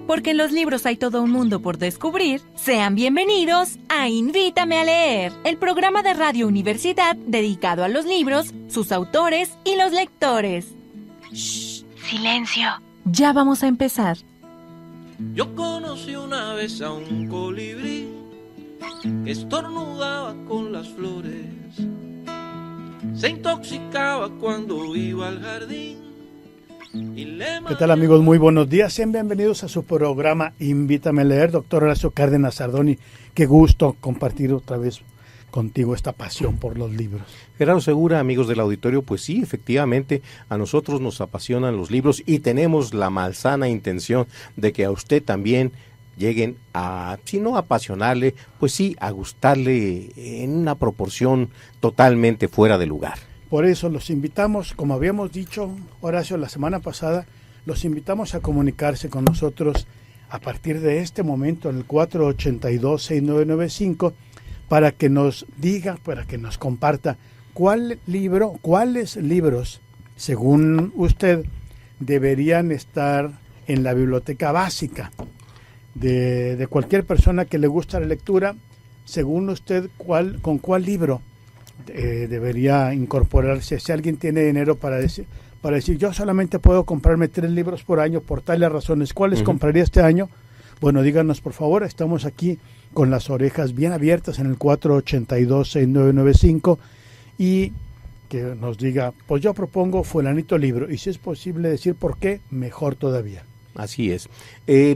porque en los libros hay todo un mundo por descubrir, sean bienvenidos a Invítame a Leer, el programa de Radio Universidad dedicado a los libros, sus autores y los lectores. ¡Shh! ¡Silencio! Ya vamos a empezar. Yo conocí una vez a un colibrí que estornudaba con las flores, se intoxicaba cuando iba al jardín. ¿Qué tal, amigos? Muy buenos días. Sean bienvenidos a su programa Invítame a Leer. Doctor Horacio Cárdenas Sardoni, qué gusto compartir otra vez contigo esta pasión por los libros. Gerardo Segura, amigos del auditorio, pues sí, efectivamente, a nosotros nos apasionan los libros y tenemos la malsana intención de que a usted también lleguen a, si no a apasionarle, pues sí, a gustarle en una proporción totalmente fuera de lugar. Por eso los invitamos, como habíamos dicho, Horacio, la semana pasada, los invitamos a comunicarse con nosotros a partir de este momento en el 482-6995 para que nos diga, para que nos comparta cuáles libros, según usted, deberían estar en la biblioteca básica de cualquier persona que le gusta la lectura. Según usted, ¿con cuál libro debería incorporarse? Si alguien tiene dinero para decir, yo solamente puedo comprarme 3 libros por año por tales razones, ¿cuáles compraría este año? Bueno, díganos por favor, estamos aquí con las orejas bien abiertas en el 482-6995 y que nos diga, pues yo propongo fulanito libro, y si es posible decir por qué, mejor todavía. Así es.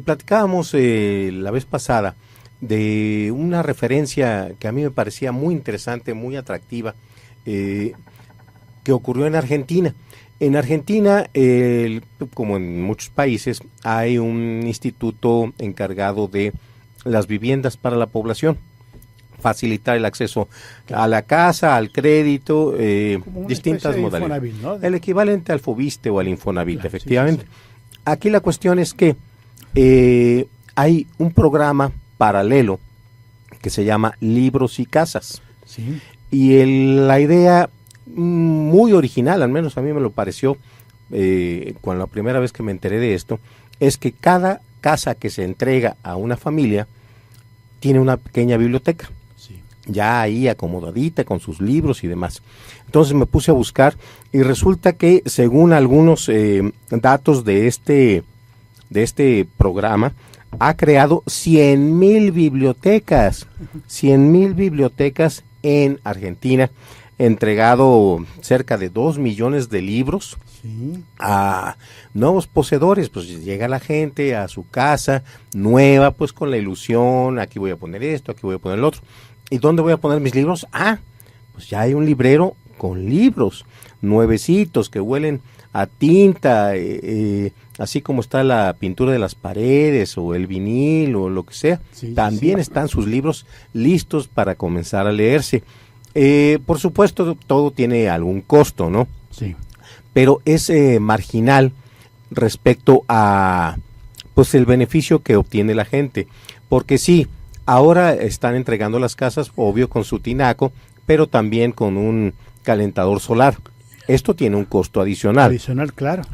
Platicábamos la vez pasada de una referencia que a mí me parecía muy interesante, muy atractiva, que ocurrió en Argentina. En Argentina, como en muchos países, hay un instituto encargado de las viviendas para la población, facilitar el acceso a la casa, al crédito, distintas modalidades. ¿No? El equivalente al Fobiste o al Infonavit, claro, efectivamente. Sí. Aquí la cuestión es que hay un programa paralelo que se llama Libros y Casas. Sí. Y la idea muy original, al menos a mí me lo pareció cuando la primera vez que me enteré de esto, es que cada casa que se entrega a una familia tiene una pequeña biblioteca. Sí. Ya ahí acomodadita con sus libros y demás. Entonces me puse a buscar y resulta que según algunos datos de este programa, ha creado 100,000 bibliotecas, 100,000 bibliotecas en Argentina, entregado cerca de 2 millones de libros a nuevos poseedores. Pues llega la gente a su casa nueva, pues con la ilusión, aquí voy a poner esto, aquí voy a poner el otro. ¿Y dónde voy a poner mis libros? Pues ya hay un librero con libros nuevecitos que huelen a tinta, así como está la pintura de las paredes o el vinil o lo que sea, también están sus libros listos para comenzar a leerse. Por supuesto, todo tiene algún costo, ¿no? Sí. Pero es marginal respecto a, pues, el beneficio que obtiene la gente, porque sí, ahora están entregando las casas, obvio, con su tinaco, pero también con un calentador solar. Esto tiene un costo adicional. Adicional, claro.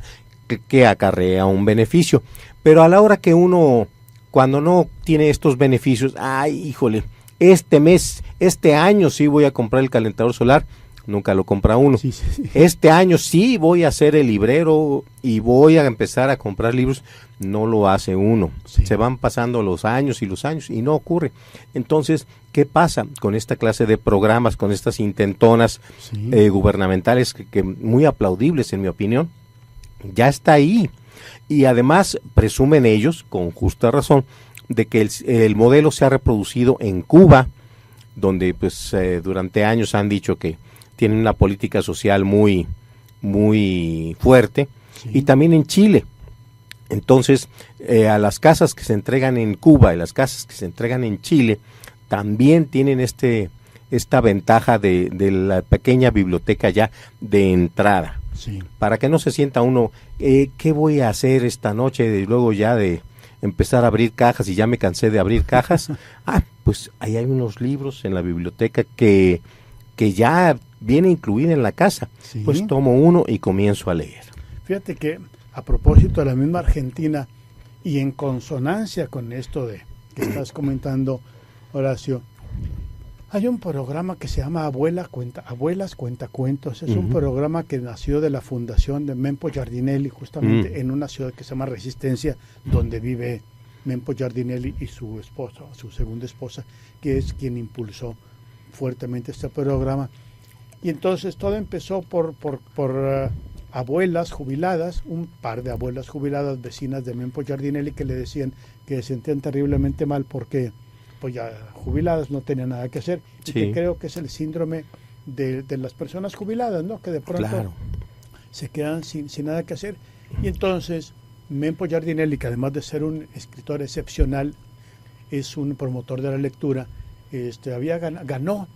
Que acarrea un beneficio. Pero a la hora que uno, cuando no tiene estos beneficios, híjole, este año sí voy a comprar el calentador solar, nunca lo compra uno. Sí. Este año sí voy a ser el librero y voy a empezar a comprar libros, no lo hace uno. Sí. Se van pasando los años y no ocurre. Entonces, ¿qué pasa con esta clase de programas, con estas intentonas gubernamentales que muy aplaudibles en mi opinión? Ya está ahí. Y además presumen ellos, con justa razón, de que el modelo se ha reproducido en Cuba, donde pues durante años han dicho que tienen una política social muy, muy fuerte, y también en Chile. Entonces, a las casas que se entregan en Cuba y las casas que se entregan en Chile, también tienen esta ventaja de la pequeña biblioteca ya de entrada. Sí. Para que no se sienta uno, ¿qué voy a hacer esta noche? Luego ya de empezar a abrir cajas y ya me cansé de abrir cajas. Pues ahí hay unos libros en la biblioteca que ya viene incluida en la casa. Sí. Pues tomo uno y comienzo a leer. Fíjate que a propósito de la misma Argentina, Y en consonancia con esto de que estás comentando, Horacio, hay un programa que se llama Abuelas Cuentacuentos. Es un programa que nació de la fundación de Mempo Giardinelli, justamente en una ciudad que se llama Resistencia, donde vive Mempo Giardinelli y su esposa, su segunda esposa, que es quien impulsó fuertemente este programa. Y entonces todo empezó por abuelas jubiladas, un par de abuelas jubiladas vecinas de Mempo Giardinelli, que le decían que se sentían terriblemente mal porque pues ya jubiladas no tenían nada que hacer. Y que creo que es el síndrome de las personas jubiladas, ¿no? Que de pronto se quedan sin nada que hacer. Y entonces Mempo Giardinelli, que además de ser un escritor excepcional, es un promotor de la lectura, ganó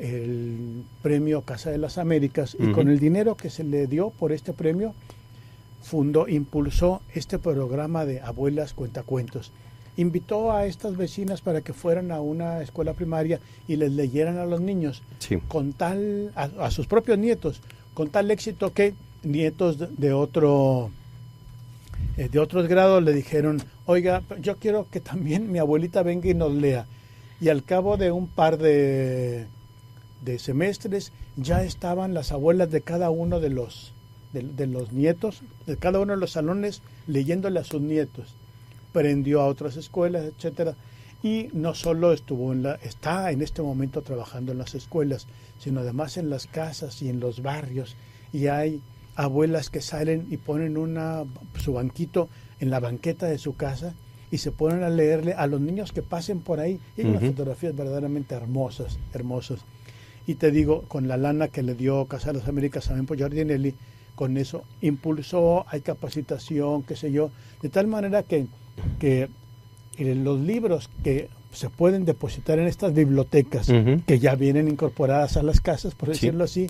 el premio Casa de las Américas, y con el dinero que se le dio por este premio impulsó este programa de Abuelas Cuentacuentos. Invitó a estas vecinas para que fueran a una escuela primaria y les leyeran a los niños, con tal a sus propios nietos, con tal éxito que nietos de otros grados le dijeron: oiga, yo quiero que también mi abuelita venga y nos lea. Y al cabo de un par de semestres ya estaban las abuelas de cada uno de los nietos, de cada uno de los salones, leyéndole a sus nietos. Prendió a otras escuelas, etcétera, y no solo está en este momento trabajando en las escuelas, sino además en las casas y en los barrios, y hay abuelas que salen y ponen su banquito en la banqueta de su casa y se ponen a leerle a los niños que pasen por ahí, y hay unas fotografías verdaderamente hermosas. Y te digo, con la lana que le dio Casa de las Américas a Mempo Giardinelli, con eso impulsó, hay capacitación, qué sé yo, de tal manera que los libros que se pueden depositar en estas bibliotecas, que ya vienen incorporadas a las casas, por decirlo así,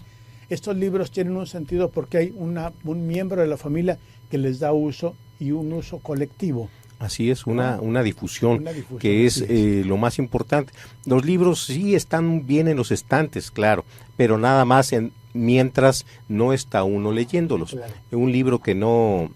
estos libros tienen un sentido porque hay un miembro de la familia que les da uso, y un uso colectivo. Así es, una difusión que es lo más importante. Los libros sí están bien en los estantes, claro, pero nada más mientras no está uno leyéndolos. Claro. Un libro que no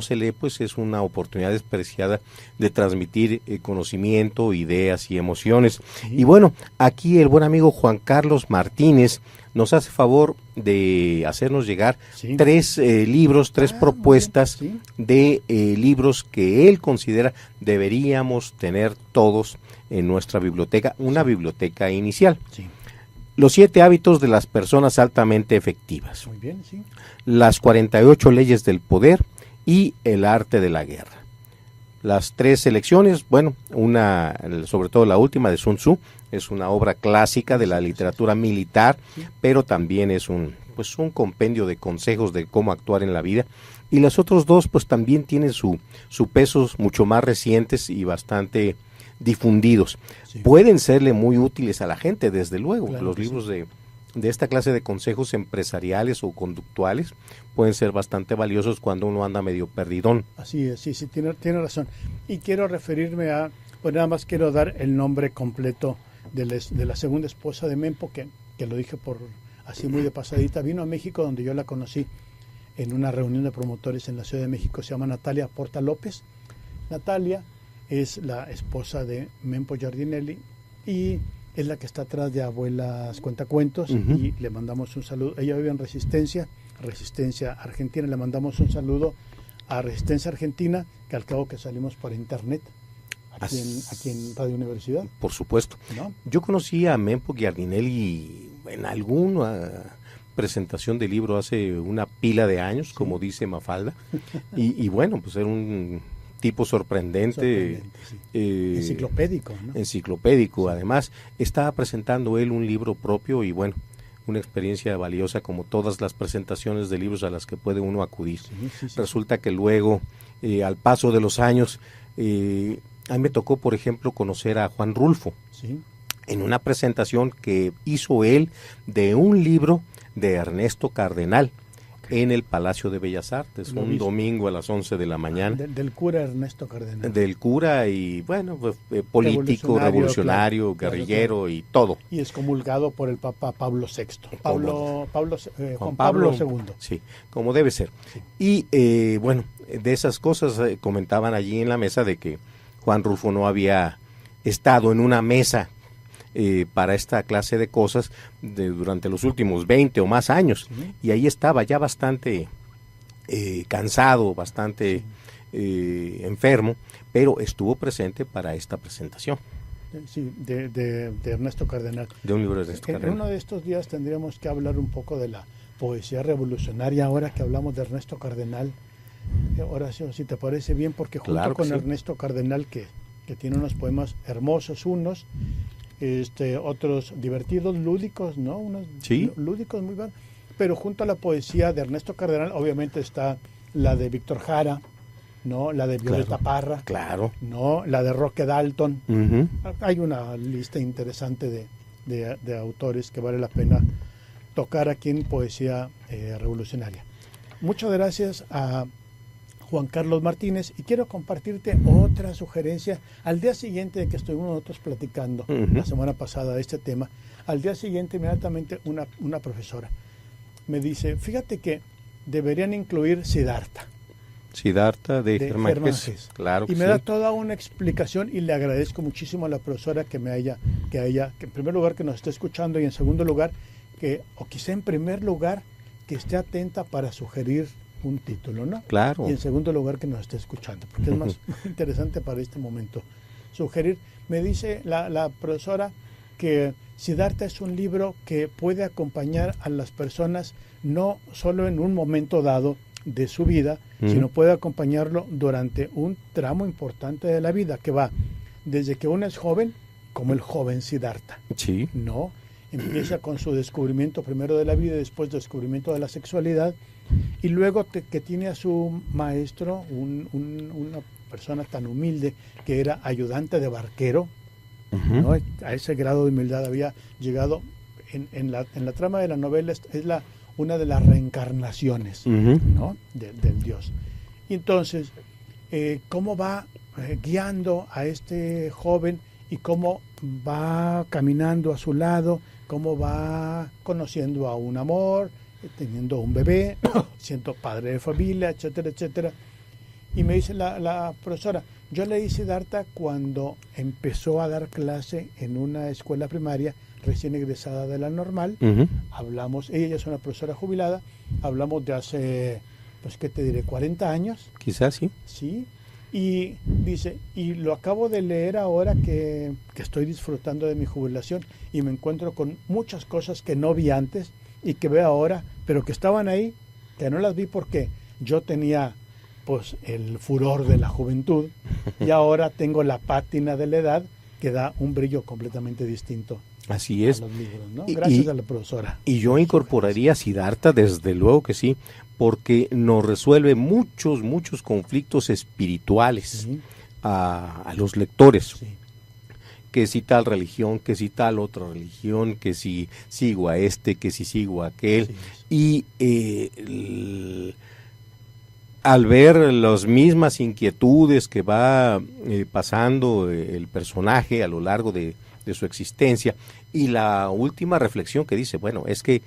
se lee, pues es una oportunidad despreciada de transmitir conocimiento, ideas y emociones. Sí. Y bueno, aquí el buen amigo Juan Carlos Martínez nos hace favor de hacernos llegar tres libros, tres propuestas de libros que él considera deberíamos tener todos en nuestra biblioteca, una biblioteca inicial. Sí. Los 7 hábitos de las personas altamente efectivas. Muy bien, sí. Las 48 leyes del poder y el arte de la guerra. Las 3 selecciones, bueno, sobre todo la última de Sun Tzu, es una obra clásica de la literatura militar, pero también es un compendio de consejos de cómo actuar en la vida. Y las otras 2, pues también tienen su peso, mucho más recientes y bastante difundidos. Sí. Pueden serle muy útiles a la gente, desde luego. Claro, los libros de esta clase de consejos empresariales o conductuales pueden ser bastante valiosos cuando uno anda medio perdidón. Así es, sí, tiene razón. Y quiero referirme pues nada más quiero dar el nombre completo de la segunda esposa de Mempo, que lo dije así muy de pasadita. Vino a México, donde yo la conocí en una reunión de promotores en la Ciudad de México. Se llama Natalia Porta López. Natalia es la esposa de Mempo Giardinelli y es la que está atrás de Abuelas Cuentacuentos, y le mandamos un saludo. Ella vive en Resistencia Argentina. Le mandamos un saludo a Resistencia Argentina, que al cabo que salimos por internet aquí en Radio Universidad. Por supuesto. ¿No? Yo conocí a Mempo Giardinelli en alguna presentación de libro hace una pila de años, como dice Mafalda, y bueno, pues era un tipo sorprendente, enciclopédico, ¿no? Enciclopédico, además. Estaba presentando él un libro propio y bueno, una experiencia valiosa, como todas las presentaciones de libros a las que puede uno acudir. Resulta que luego, al paso de los años, a mí me tocó, por ejemplo, conocer a Juan Rulfo en una presentación que hizo él de un libro de Ernesto Cardenal, en el Palacio de Bellas Artes, un domingo a las 11 de la mañana. Del cura Ernesto Cardenal. Del cura y, bueno, pues, político, revolucionario, claro, guerrillero, claro. Y todo. Y excomulgado por el Papa Pablo VI. Juan Pablo II. Sí, como debe ser. Sí. Y, bueno, de esas cosas comentaban allí en la mesa de que Juan Rulfo no había estado en una mesa para esta clase de cosas durante los últimos 20 o más años. Sí. Y ahí estaba ya bastante cansado, bastante enfermo, pero estuvo presente para esta presentación. Sí, de Ernesto Cardenal. De un libro de Ernesto Cardenal. En uno de estos días tendríamos que hablar un poco de la poesía revolucionaria, ahora que hablamos de Ernesto Cardenal. Horacio, si te parece bien, porque junto claro con sí. Ernesto Cardenal, que tiene unos poemas hermosos, otros divertidos, lúdicos, ¿no? Unos sí. Lúdicos muy buenos. Pero junto a la poesía de Ernesto Cardenal, obviamente está la de Víctor Jara, ¿no? La de Violeta claro, Parra, claro. ¿no? La de Roque Dalton. Uh-huh. Hay una lista interesante de autores que vale la pena tocar aquí en Poesía Revolucionaria. Muchas gracias a Juan Carlos Martínez, y quiero compartirte otra sugerencia. Al día siguiente de que estuvimos nosotros platicando uh-huh. la semana pasada de este tema, al día siguiente inmediatamente una profesora me dice, fíjate que deberían incluir Siddhartha. Siddhartha de Germán Hesse. Claro que y me sí. da toda una explicación, y le agradezco muchísimo a la profesora que en primer lugar que nos esté escuchando, y en segundo lugar o quizá en primer lugar que esté atenta para sugerir un título, ¿no? Claro. Y en segundo lugar que nos esté escuchando, porque es más interesante para este momento sugerir. Me dice la profesora que Siddhartha es un libro que puede acompañar a las personas no solo en un momento dado de su vida, sino puede acompañarlo durante un tramo importante de la vida, que va desde que uno es joven, como el joven Siddhartha. Sí. ¿No? Empieza con su descubrimiento primero de la vida y después descubrimiento de la sexualidad, y luego que tiene a su maestro, una persona tan humilde que era ayudante de barquero, uh-huh. ¿no? A ese grado de humildad había llegado. En la trama de la novela es una de las reencarnaciones, uh-huh. ¿no? del Dios. Y entonces, cómo va guiando a este joven y cómo va caminando a su lado, cómo va conociendo a un amor, teniendo un bebé, siendo padre de familia, etcétera, etcétera. Y me dice la profesora, yo leí Siddhartha cuando empezó a dar clase en una escuela primaria recién egresada de la normal. Uh-huh. Hablamos, ella es una profesora jubilada, hablamos de hace, pues, ¿qué te diré? 40 años. Quizás sí. Sí. Y dice, y lo acabo de leer ahora que estoy disfrutando de mi jubilación, y me encuentro con muchas cosas que no vi antes y que veo ahora, pero que estaban ahí, que no las vi porque yo tenía pues el furor de la juventud, y ahora tengo la pátina de la edad que da un brillo completamente distinto. Así es. A los libros, ¿no? Gracias a la profesora. Y yo incorporaría a Siddhartha, desde luego que sí, porque nos resuelve muchos conflictos espirituales, sí. a los lectores. Sí. Que si tal religión, que si tal otra religión, que si sigo a que si sigo a aquel. Sí. Y al ver las mismas inquietudes que va pasando el personaje a lo largo de su existencia, y la última reflexión que dice, bueno, es que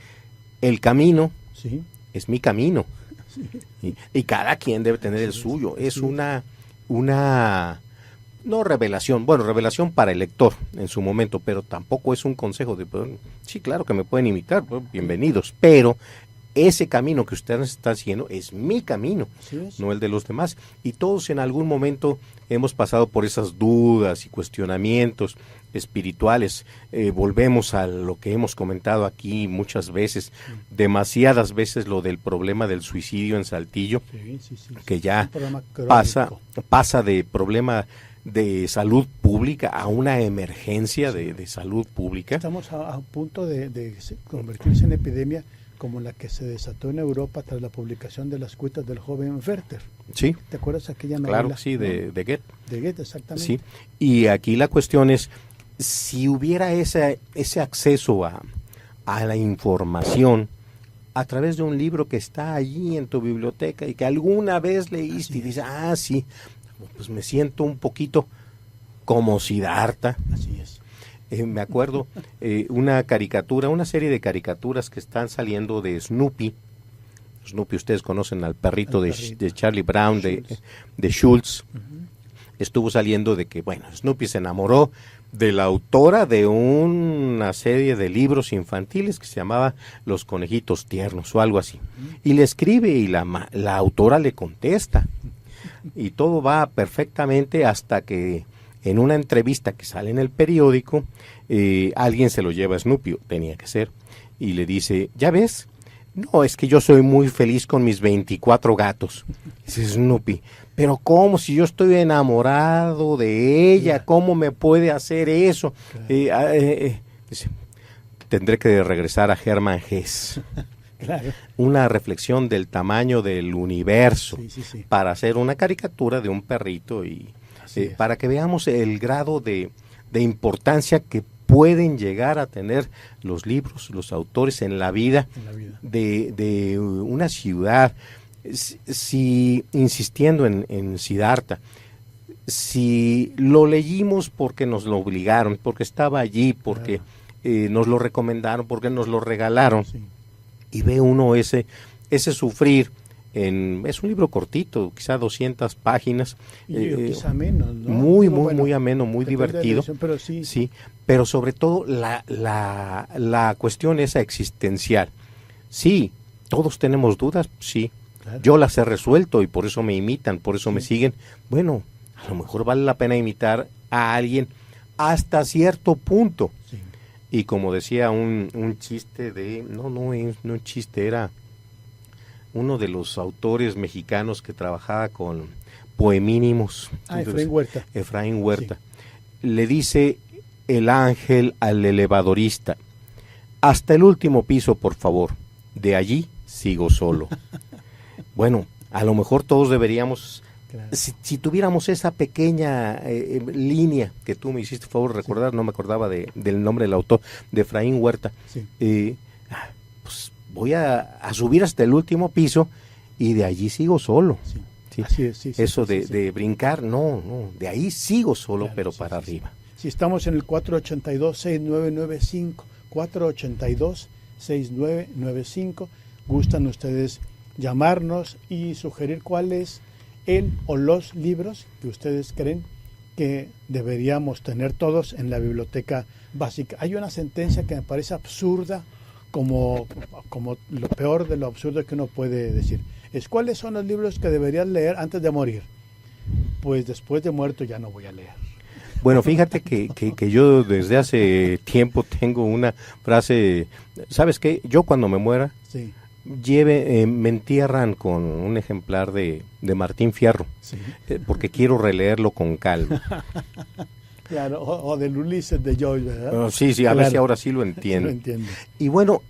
el camino sí. es mi camino, sí. y cada quien debe tener el suyo. Es una no revelación, bueno, revelación para el lector en su momento, pero tampoco es un consejo de, sí, claro que me pueden imitar, bienvenidos, pero ese camino que ustedes están haciendo es mi camino, no el de los demás. Y todos en algún momento hemos pasado por esas dudas y cuestionamientos espirituales. Volvemos a lo que hemos comentado aquí muchas veces, demasiadas veces, lo del problema del suicidio en Saltillo, que ya pasa de problema de salud pública a una emergencia de salud pública. Estamos a punto de convertirse en epidemia como la que se desató en Europa tras la publicación de las cuitas del joven Werther. Sí. ¿Te acuerdas aquella novela? Claro, sí, de Goethe. De Goethe, exactamente. Sí, y aquí la cuestión es, si hubiera ese acceso a la información, a través de un libro que está allí en tu biblioteca y que alguna vez leíste y dices, sí, pues me siento un poquito como Siddhartha. Así es. Me acuerdo una serie de caricaturas que están saliendo de Snoopy. Snoopy, ustedes conocen al perrito de Charlie Brown, de Schultz. Estuvo saliendo de que, Snoopy se enamoró de la autora de una serie de libros infantiles que se llamaba Los Conejitos Tiernos o algo así. Y le escribe y la autora le contesta. Y todo va perfectamente hasta que en una entrevista que sale en el periódico, alguien se lo lleva a Snoopy, tenía que ser, y le dice, ¿ya ves? No, es que yo soy muy feliz con mis 24 gatos. Dice Snoopy, pero ¿cómo? Si yo estoy enamorado de ella, ¿cómo me puede hacer eso? Dice, tendré que regresar a Hermann Hesse. Claro. Una reflexión del tamaño del universo para hacer una caricatura de un perrito y para que veamos el grado de importancia que pueden llegar a tener los libros, los autores en la vida, de una ciudad. Si insistiendo en Siddhartha, si lo leímos porque nos lo obligaron, porque estaba allí, porque nos lo recomendaron, porque nos lo regalaron, y ve uno ese sufrir. Es un libro cortito, quizá 200 páginas. Quizá menos, ¿no? Muy ameno, muy divertido. Pero sí, pero sobre todo la cuestión esa existencial. Sí, todos tenemos dudas, sí. Claro. Yo las he resuelto y por eso me imitan, por eso me siguen. Bueno, a lo mejor vale la pena imitar a alguien hasta cierto punto. Sí. Y como decía un chiste no un chiste, era uno de los autores mexicanos que trabajaba con poemínimos. Efraín Huerta. Sí. Le dice el ángel al elevadorista, hasta el último piso, por favor, de allí sigo solo. Bueno, a lo mejor todos deberíamos, si tuviéramos esa pequeña línea que tú me hiciste favor recordar, no me acordaba del nombre del autor, de Efraín Huerta, pues voy a subir hasta el último piso y de allí sigo solo. Sí. Sí. Así es, eso de brincar, no, de ahí sigo solo, claro, pero para arriba. Si estamos en el 482-6995, 482-6995, gustan ustedes llamarnos y sugerir cuál es el o los libros que ustedes creen que deberíamos tener todos en la biblioteca básica. Hay una sentencia que me parece absurda, como lo peor de lo absurdo que uno puede decir. ¿Cuáles son los libros que deberías leer antes de morir? Pues después de muerto ya no voy a leer. Bueno, fíjate que yo desde hace tiempo tengo una frase, ¿sabes qué? Yo cuando me muera, me entierran con un ejemplar de Martín Fierro, porque quiero releerlo con calma. Claro, o del Ulises de Joyce, ¿verdad? Sí, a ver si ahora sí lo entiendo. Y bueno,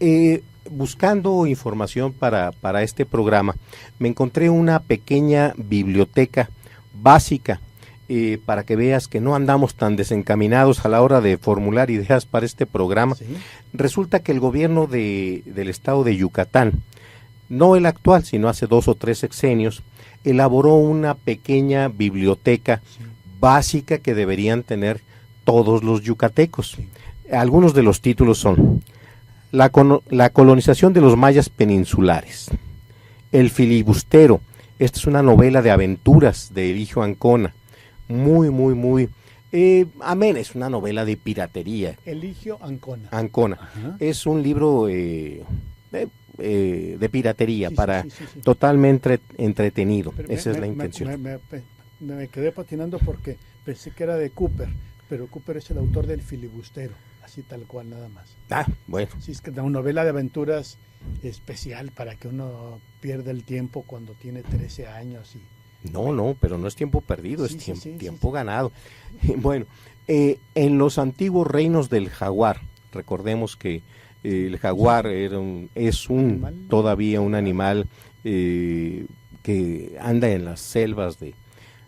buscando información para este programa, me encontré una pequeña biblioteca básica, para que veas que no andamos tan desencaminados a la hora de formular ideas para este programa. ¿Sí? Resulta que el gobierno del estado de Yucatán, no el actual, sino hace 2 o 3 sexenios, elaboró una pequeña biblioteca básica que deberían tener todos los yucatecos. Sí. Algunos de los títulos son la colonización de los mayas peninsulares, El filibustero, esta es una novela de aventuras de Eligio Ancona, muy amena, es una novela de piratería. Eligio Ancona. Ajá. Es un libro de piratería, totalmente entretenido. Pero esa es la intención. Me quedé patinando porque pensé que era de Cooper, pero Cooper es el autor del filibustero, así tal cual nada más. Bueno. Sí, es que una novela de aventuras especial para que uno pierda el tiempo cuando tiene 13 años y... No, pero no es tiempo perdido, es tiempo ganado. Bueno, en los antiguos reinos del jaguar, recordemos que el jaguar es todavía un animal que anda en las selvas de...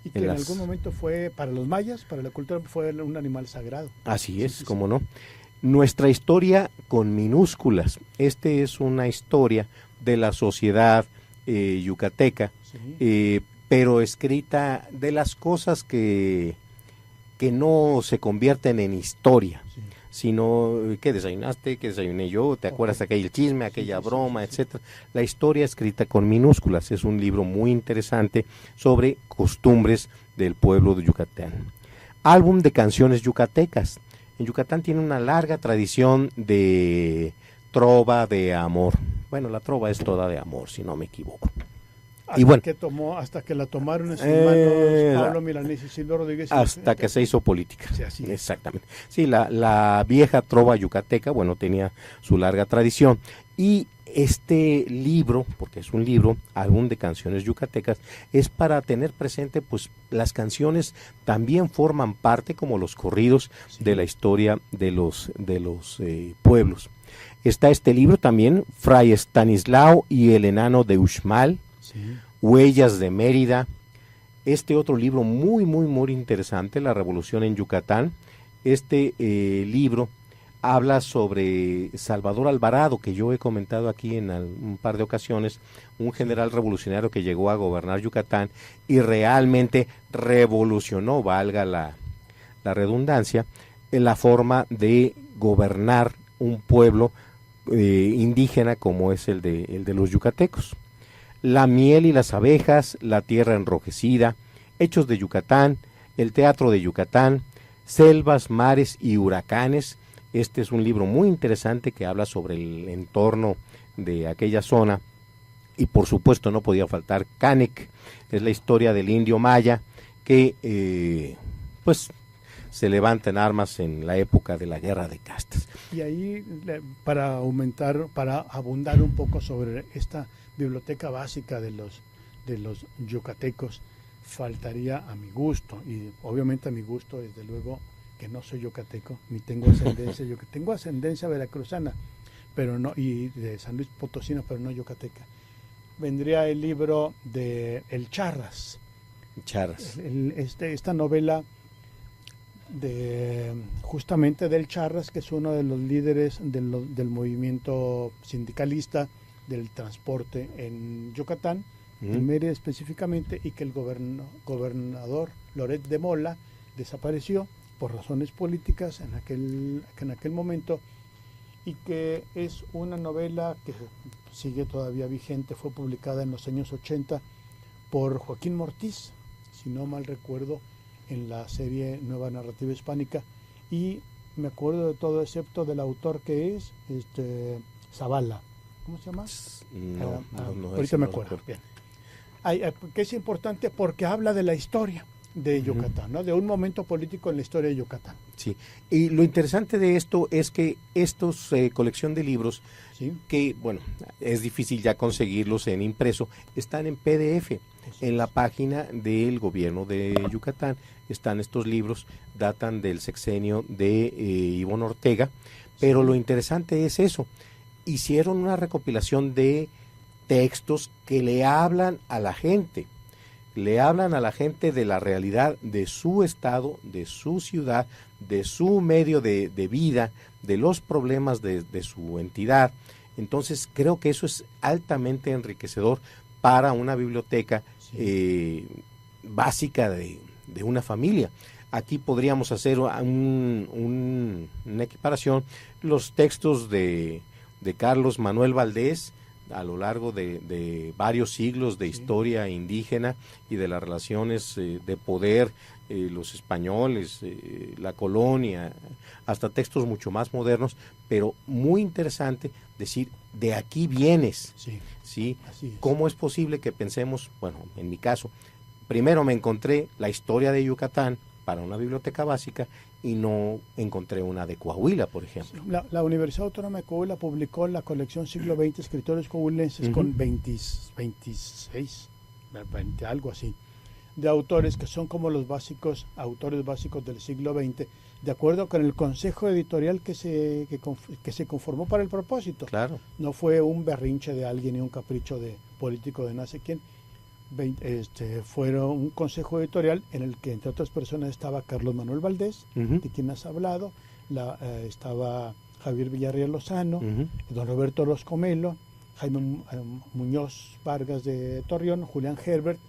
Y que en algún momento fue, para los mayas, para la cultura, fue un animal sagrado. Así es, cómo no. Nuestra historia con minúsculas. Es una historia de la sociedad yucateca, Sí. pero escrita de las cosas que no se convierten en historia, Sí. sino ¿qué desayunaste? ¿Qué desayuné yo? ¿Te acuerdas de aquel chisme, aquella broma, etcétera? La historia escrita con minúsculas. Es un libro muy interesante sobre costumbres del pueblo de Yucatán. Álbum de canciones yucatecas. En Yucatán tiene una larga tradición de trova de amor. Bueno, la trova es toda de amor, si no me equivoco. Hasta, Y bueno, hasta que la tomaron en sus manos Pablo Milanés y Silvio Rodríguez. hasta que se hizo política. Sí, así es. Exactamente. Sí, la vieja trova yucateca, bueno, tenía su larga tradición. Y este libro, porque es un libro, álbum de canciones yucatecas, es para tener presente, pues, las canciones también forman parte, como los corridos, Sí. de la historia de los pueblos. Está este libro también, Fray Estanislao y el enano de Uxmal, Sí. Huellas de Mérida. Este otro libro muy interesante, La Revolución en Yucatán. Este libro habla sobre Salvador Alvarado, que yo he comentado aquí en un par de ocasiones, un general revolucionario que llegó a gobernar Yucatán y realmente revolucionó, valga la redundancia, en la forma de gobernar un pueblo indígena como es el de los yucatecos. La miel y las abejas, La tierra enrojecida, Hechos de Yucatán, El teatro de Yucatán, Selvas, mares y huracanes. Este es un libro muy interesante que habla sobre el entorno de aquella zona. Y por supuesto no podía faltar Canek, es la historia del indio maya que pues se levanta en armas en la época de la guerra de castas. Y ahí, para abundar un poco sobre esta biblioteca básica de los yucatecos, faltaría a mi gusto, y obviamente a mi gusto, desde luego que no soy yucateco, ni tengo ascendencia, yo que tengo ascendencia veracruzana, pero no, y de San Luis Potosino, pero no yucateca. Vendría el libro de El Charras. Charras. Esta novela justamente del Charras, que es uno de los líderes del movimiento sindicalista del transporte en Yucatán, en Mérida específicamente, y que el gobernador Loret de Mola desapareció por razones políticas en aquel momento, y que es una novela que sigue todavía vigente. Fue publicada en los años 80 por Joaquín Mortiz, si no mal recuerdo, en la serie Nueva Narrativa Hispánica, y me acuerdo de todo excepto del autor, que es Zavala. ¿Cómo se llama? No, ahorita me acuerdo. Bien. Que es importante porque habla de la historia de Yucatán, ¿no? De un momento político en la historia de Yucatán. Sí, y lo interesante de esto es que estos colección de libros, ¿sí?, que bueno, es difícil ya conseguirlos en impreso, están en PDF. En la página del gobierno de Yucatán están estos libros, datan del sexenio de Ivonne Ortega, pero lo interesante es eso, hicieron una recopilación de textos que le hablan a la gente de la realidad de su estado, de su ciudad, de su medio de vida, de los problemas de su entidad. Entonces creo que eso es altamente enriquecedor para una biblioteca básica de una familia. Aquí podríamos hacer una equiparación, los textos de Carlos Manuel Valdés a lo largo de varios siglos de historia indígena y de las relaciones de poder, los españoles, la colonia, hasta textos mucho más modernos, pero muy interesante decir, de aquí vienes, ¿sí? ¿Cómo es posible que pensemos, bueno, en mi caso, primero me encontré la historia de Yucatán para una biblioteca básica y no encontré una de Coahuila, por ejemplo? La Universidad Autónoma de Coahuila publicó la colección Siglo XX, escritores coahuilenses, con 26, 20, algo así, de autores que son como los autores básicos del siglo XX, de acuerdo con el consejo editorial que se conformó para el propósito. Claro. No fue un berrinche de alguien ni un capricho de político de no sé quién. Fueron un consejo editorial en el que, entre otras personas, estaba Carlos Manuel Valdés, de quien has hablado, estaba Javier Villarreal Lozano, don Roberto Orozco Melo, Jaime Muñoz Vargas de Torreón, Julián Herbert,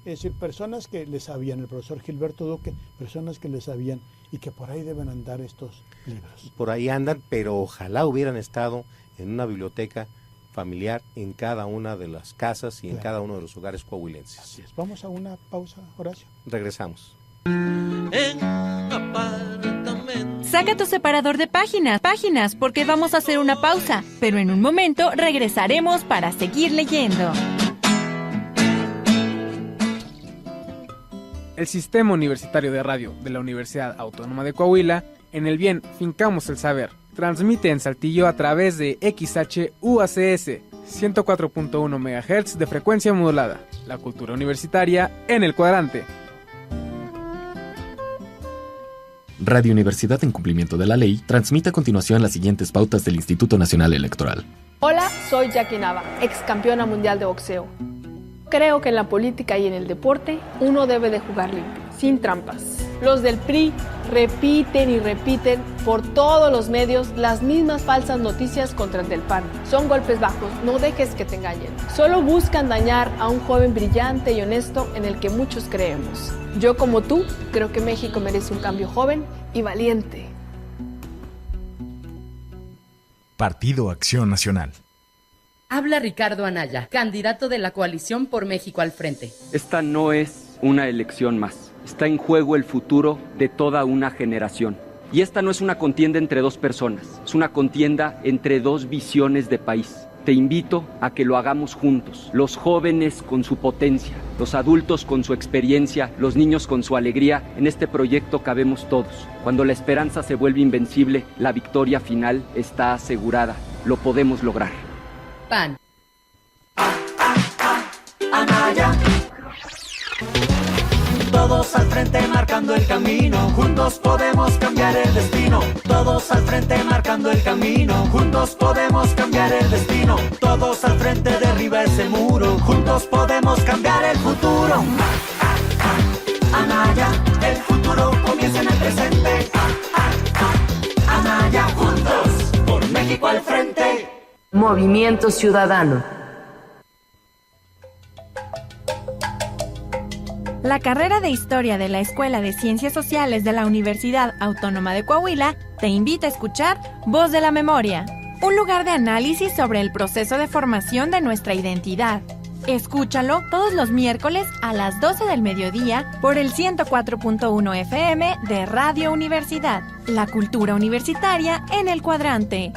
es decir, personas que le sabían, el profesor Gilberto Duque, personas que le sabían y que por ahí deben andar estos libros. Por ahí andan, pero ojalá hubieran estado en una biblioteca familiar en cada una de las casas y en cada uno de los hogares coahuilenses. Así es. Vamos a una pausa, Horacio. Regresamos. En un apartamento. Saca tu separador de páginas, porque vamos a hacer una pausa, pero en un momento regresaremos para seguir leyendo. El Sistema Universitario de Radio de la Universidad Autónoma de Coahuila, en el bien Fincamos el Saber, transmite en Saltillo a través de XHUACS 104.1 MHz de frecuencia modulada. La cultura universitaria en el cuadrante. Radio Universidad, en cumplimiento de la ley, transmite a continuación las siguientes pautas del Instituto Nacional Electoral. Hola, soy Jackie Nava, ex campeona mundial de boxeo. Creo que en la política y en el deporte uno debe de jugar limpio, sin trampas. Los del PRI repiten y repiten por todos los medios las mismas falsas noticias contra el del PAN. Son golpes bajos, no dejes que te engañen. Solo buscan dañar a un joven brillante y honesto en el que muchos creemos. Yo, como tú, creo que México merece un cambio joven y valiente. Partido Acción Nacional. Habla Ricardo Anaya, candidato de la coalición por México al Frente. Esta no es una elección más. Está en juego el futuro de toda una generación. Y esta no es una contienda entre dos personas, es una contienda entre dos visiones de país. Te invito a que lo hagamos juntos, los jóvenes con su potencia, los adultos con su experiencia, los niños con su alegría. En este proyecto cabemos todos. Cuando la esperanza se vuelve invencible, la victoria final está asegurada. Lo podemos lograr. PAN. Anaya. Todos al frente marcando el camino, juntos podemos cambiar el destino. Todos al frente marcando el camino, juntos podemos cambiar el destino. Todos al frente derriba ese muro, juntos podemos cambiar el futuro. Anaya, el futuro comienza en el presente. Anaya, juntos, por México al frente. Movimiento Ciudadano. La carrera de Historia de la Escuela de Ciencias Sociales de la Universidad Autónoma de Coahuila te invita a escuchar Voz de la Memoria, un lugar de análisis sobre el proceso de formación de nuestra identidad. Escúchalo todos los miércoles a las 12 del mediodía por el 104.1 FM de Radio Universidad, la cultura universitaria en el cuadrante.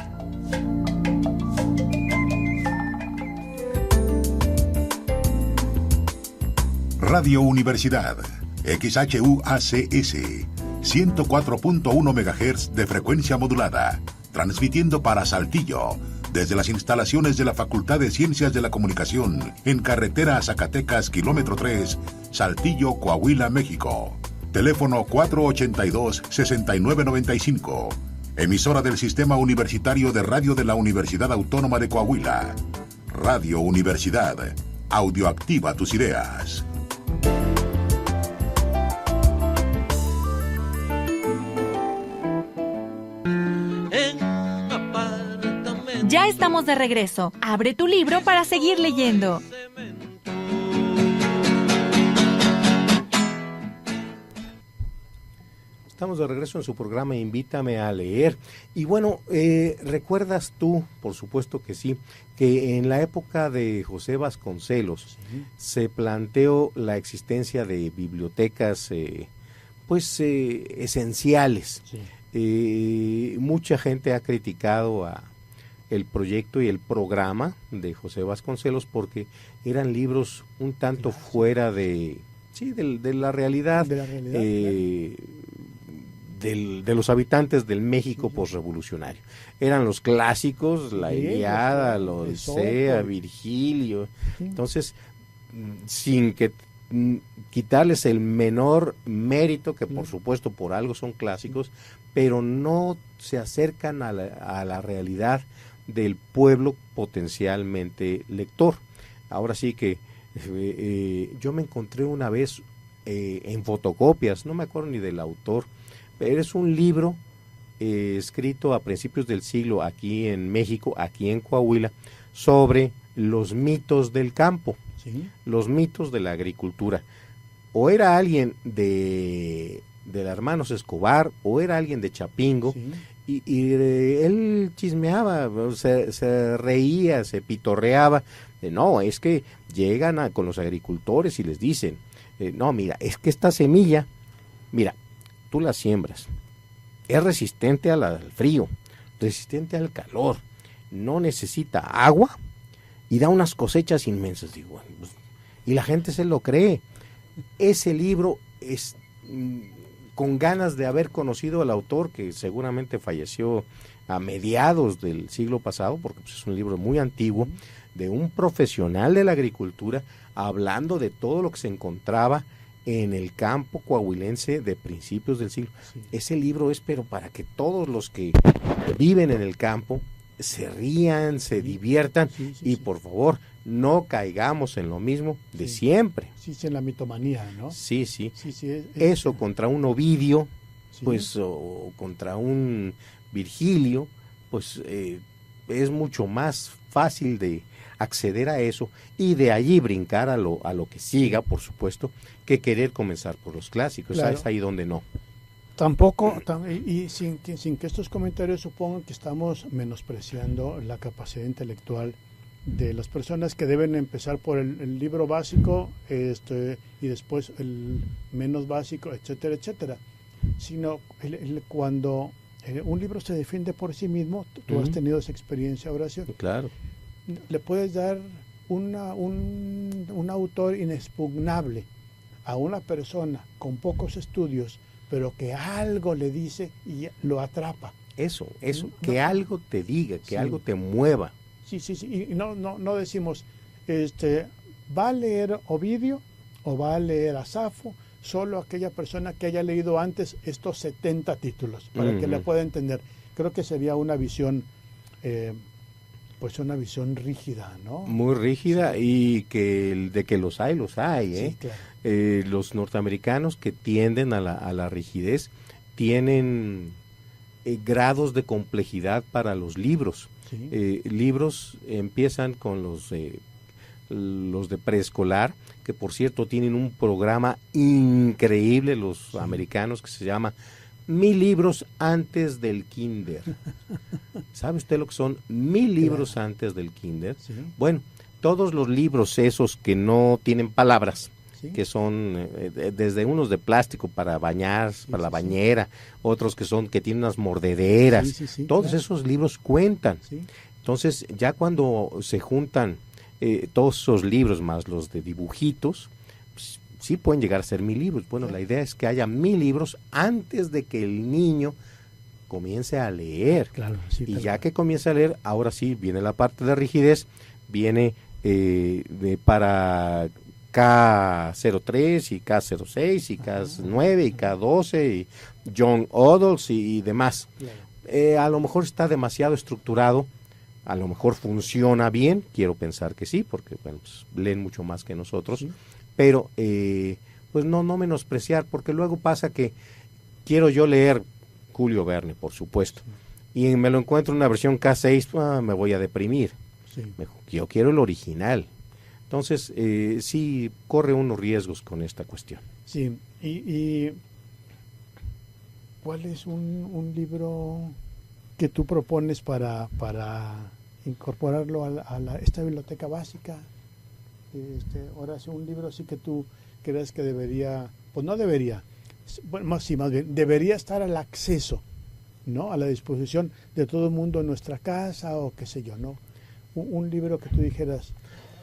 Radio Universidad, XHUACS, 104.1 MHz de frecuencia modulada, transmitiendo para Saltillo, desde las instalaciones de la Facultad de Ciencias de la Comunicación, en carretera a Zacatecas, kilómetro 3, Saltillo, Coahuila, México. Teléfono 482-6995. Emisora del Sistema Universitario de Radio de la Universidad Autónoma de Coahuila. Radio Universidad, audioactiva tus ideas. Ya estamos de regreso. Abre tu libro para seguir leyendo. Estamos de regreso en su programa Invítame a leer. Y bueno, ¿recuerdas tú, por supuesto que sí, que en la época de José Vasconcelos se planteó la existencia de bibliotecas esenciales? Sí. Mucha gente ha criticado el proyecto y el programa de José Vasconcelos porque eran libros un tanto fuera de la realidad, de los habitantes del México posrevolucionario. Eran los clásicos, la Ilíada, la Odisea, Virgilio. Entonces, sin que quitarles el menor mérito, que por supuesto por algo son clásicos, pero no se acercan a la realidad del pueblo potencialmente lector. Ahora sí que yo me encontré una vez en fotocopias, no me acuerdo ni del autor, pero es un libro escrito a principios del siglo aquí en México, aquí en Coahuila, sobre los mitos del campo, Sí. los mitos de la agricultura. O era alguien de Hermanos Escobar, o era alguien de Chapingo, Sí. y él chismeaba, se reía, se pitorreaba. No, es que llegan con los agricultores y les dicen, no, mira, es que esta semilla, mira, tú la siembras, es resistente al frío, resistente al calor, no necesita agua y da unas cosechas inmensas. Digo, pues, y la gente se lo cree. Ese libro es con ganas de haber conocido al autor, que seguramente falleció a mediados del siglo pasado, porque pues, es un libro muy antiguo, de un profesional de la agricultura, hablando de todo lo que se encontraba en el campo coahuilense de principios del siglo. Sí. Ese libro es, pero para que todos los que viven en el campo se rían, se diviertan, y por favor, no caigamos en lo mismo de siempre. Sí, en la mitomanía, ¿no? Sí. Es Eso contra un Ovidio, Sí. pues, o contra un Virgilio, pues es mucho más fácil de acceder a eso y de allí brincar a lo que siga, por supuesto, que querer comenzar por los clásicos. Claro. Es ahí donde no. Tampoco, y sin que estos comentarios supongan que estamos menospreciando la capacidad intelectual de las personas, que deben empezar por el libro básico, y después el menos básico, etcétera, etcétera. Sino cuando un libro se defiende por sí mismo, tú has tenido esa experiencia, Horacio. Claro. Le puedes dar un autor inexpugnable a una persona con pocos estudios, pero que algo le dice y lo atrapa. Eso, No, que algo te diga, que Sí. algo te mueva. Sí, y no decimos, va a leer Ovidio o va a leer a Safo, solo aquella persona que haya leído antes estos 70 títulos, para que le pueda entender. Creo que sería una visión, pues una visión rígida, ¿no? Muy rígida, y de que los hay, Sí, claro. Los norteamericanos, que tienden a la rigidez, tienen grados de complejidad para los libros. Sí. Libros empiezan con los de preescolar, que por cierto tienen un programa increíble los americanos, que se llama 1000 libros antes del kinder. ¿Sabe usted lo que son 1000 libros antes del kinder? Sí. Bueno, todos los libros esos que no tienen palabras, Sí. que son desde unos de plástico para bañar, para la bañera, otros que tienen unas mordederas, todos claro. esos libros cuentan. Sí. Entonces, ya cuando se juntan todos esos libros más los de dibujitos, pues, sí pueden llegar a ser 1000 libros. Bueno, la idea es que haya 1000 libros antes de que el niño comience a leer. Claro, sí, y tal ya cual. que comienza a leer, ahora sí viene la parte de rigidez, viene para K03 y K06 y K9 y K12 y John Odles y demás. Claro. A lo mejor está demasiado estructurado, a lo mejor funciona bien, quiero pensar que sí, porque bueno, pues, leen mucho más que nosotros, Sí. pero pues no menospreciar, porque luego pasa que quiero yo leer Julio Verne, por supuesto, y me lo encuentro en una versión K6, me voy a deprimir. Sí. Yo quiero el original. Entonces, sí corre unos riesgos con esta cuestión. Sí, y ¿cuál es un libro que tú propones para incorporarlo a esta biblioteca básica? Horacio, un libro así que tú crees que debería, pues no debería, bueno, más bien, debería estar al acceso, ¿no? A la disposición de todo el mundo en nuestra casa o qué sé yo, ¿no? Un libro que tú dijeras,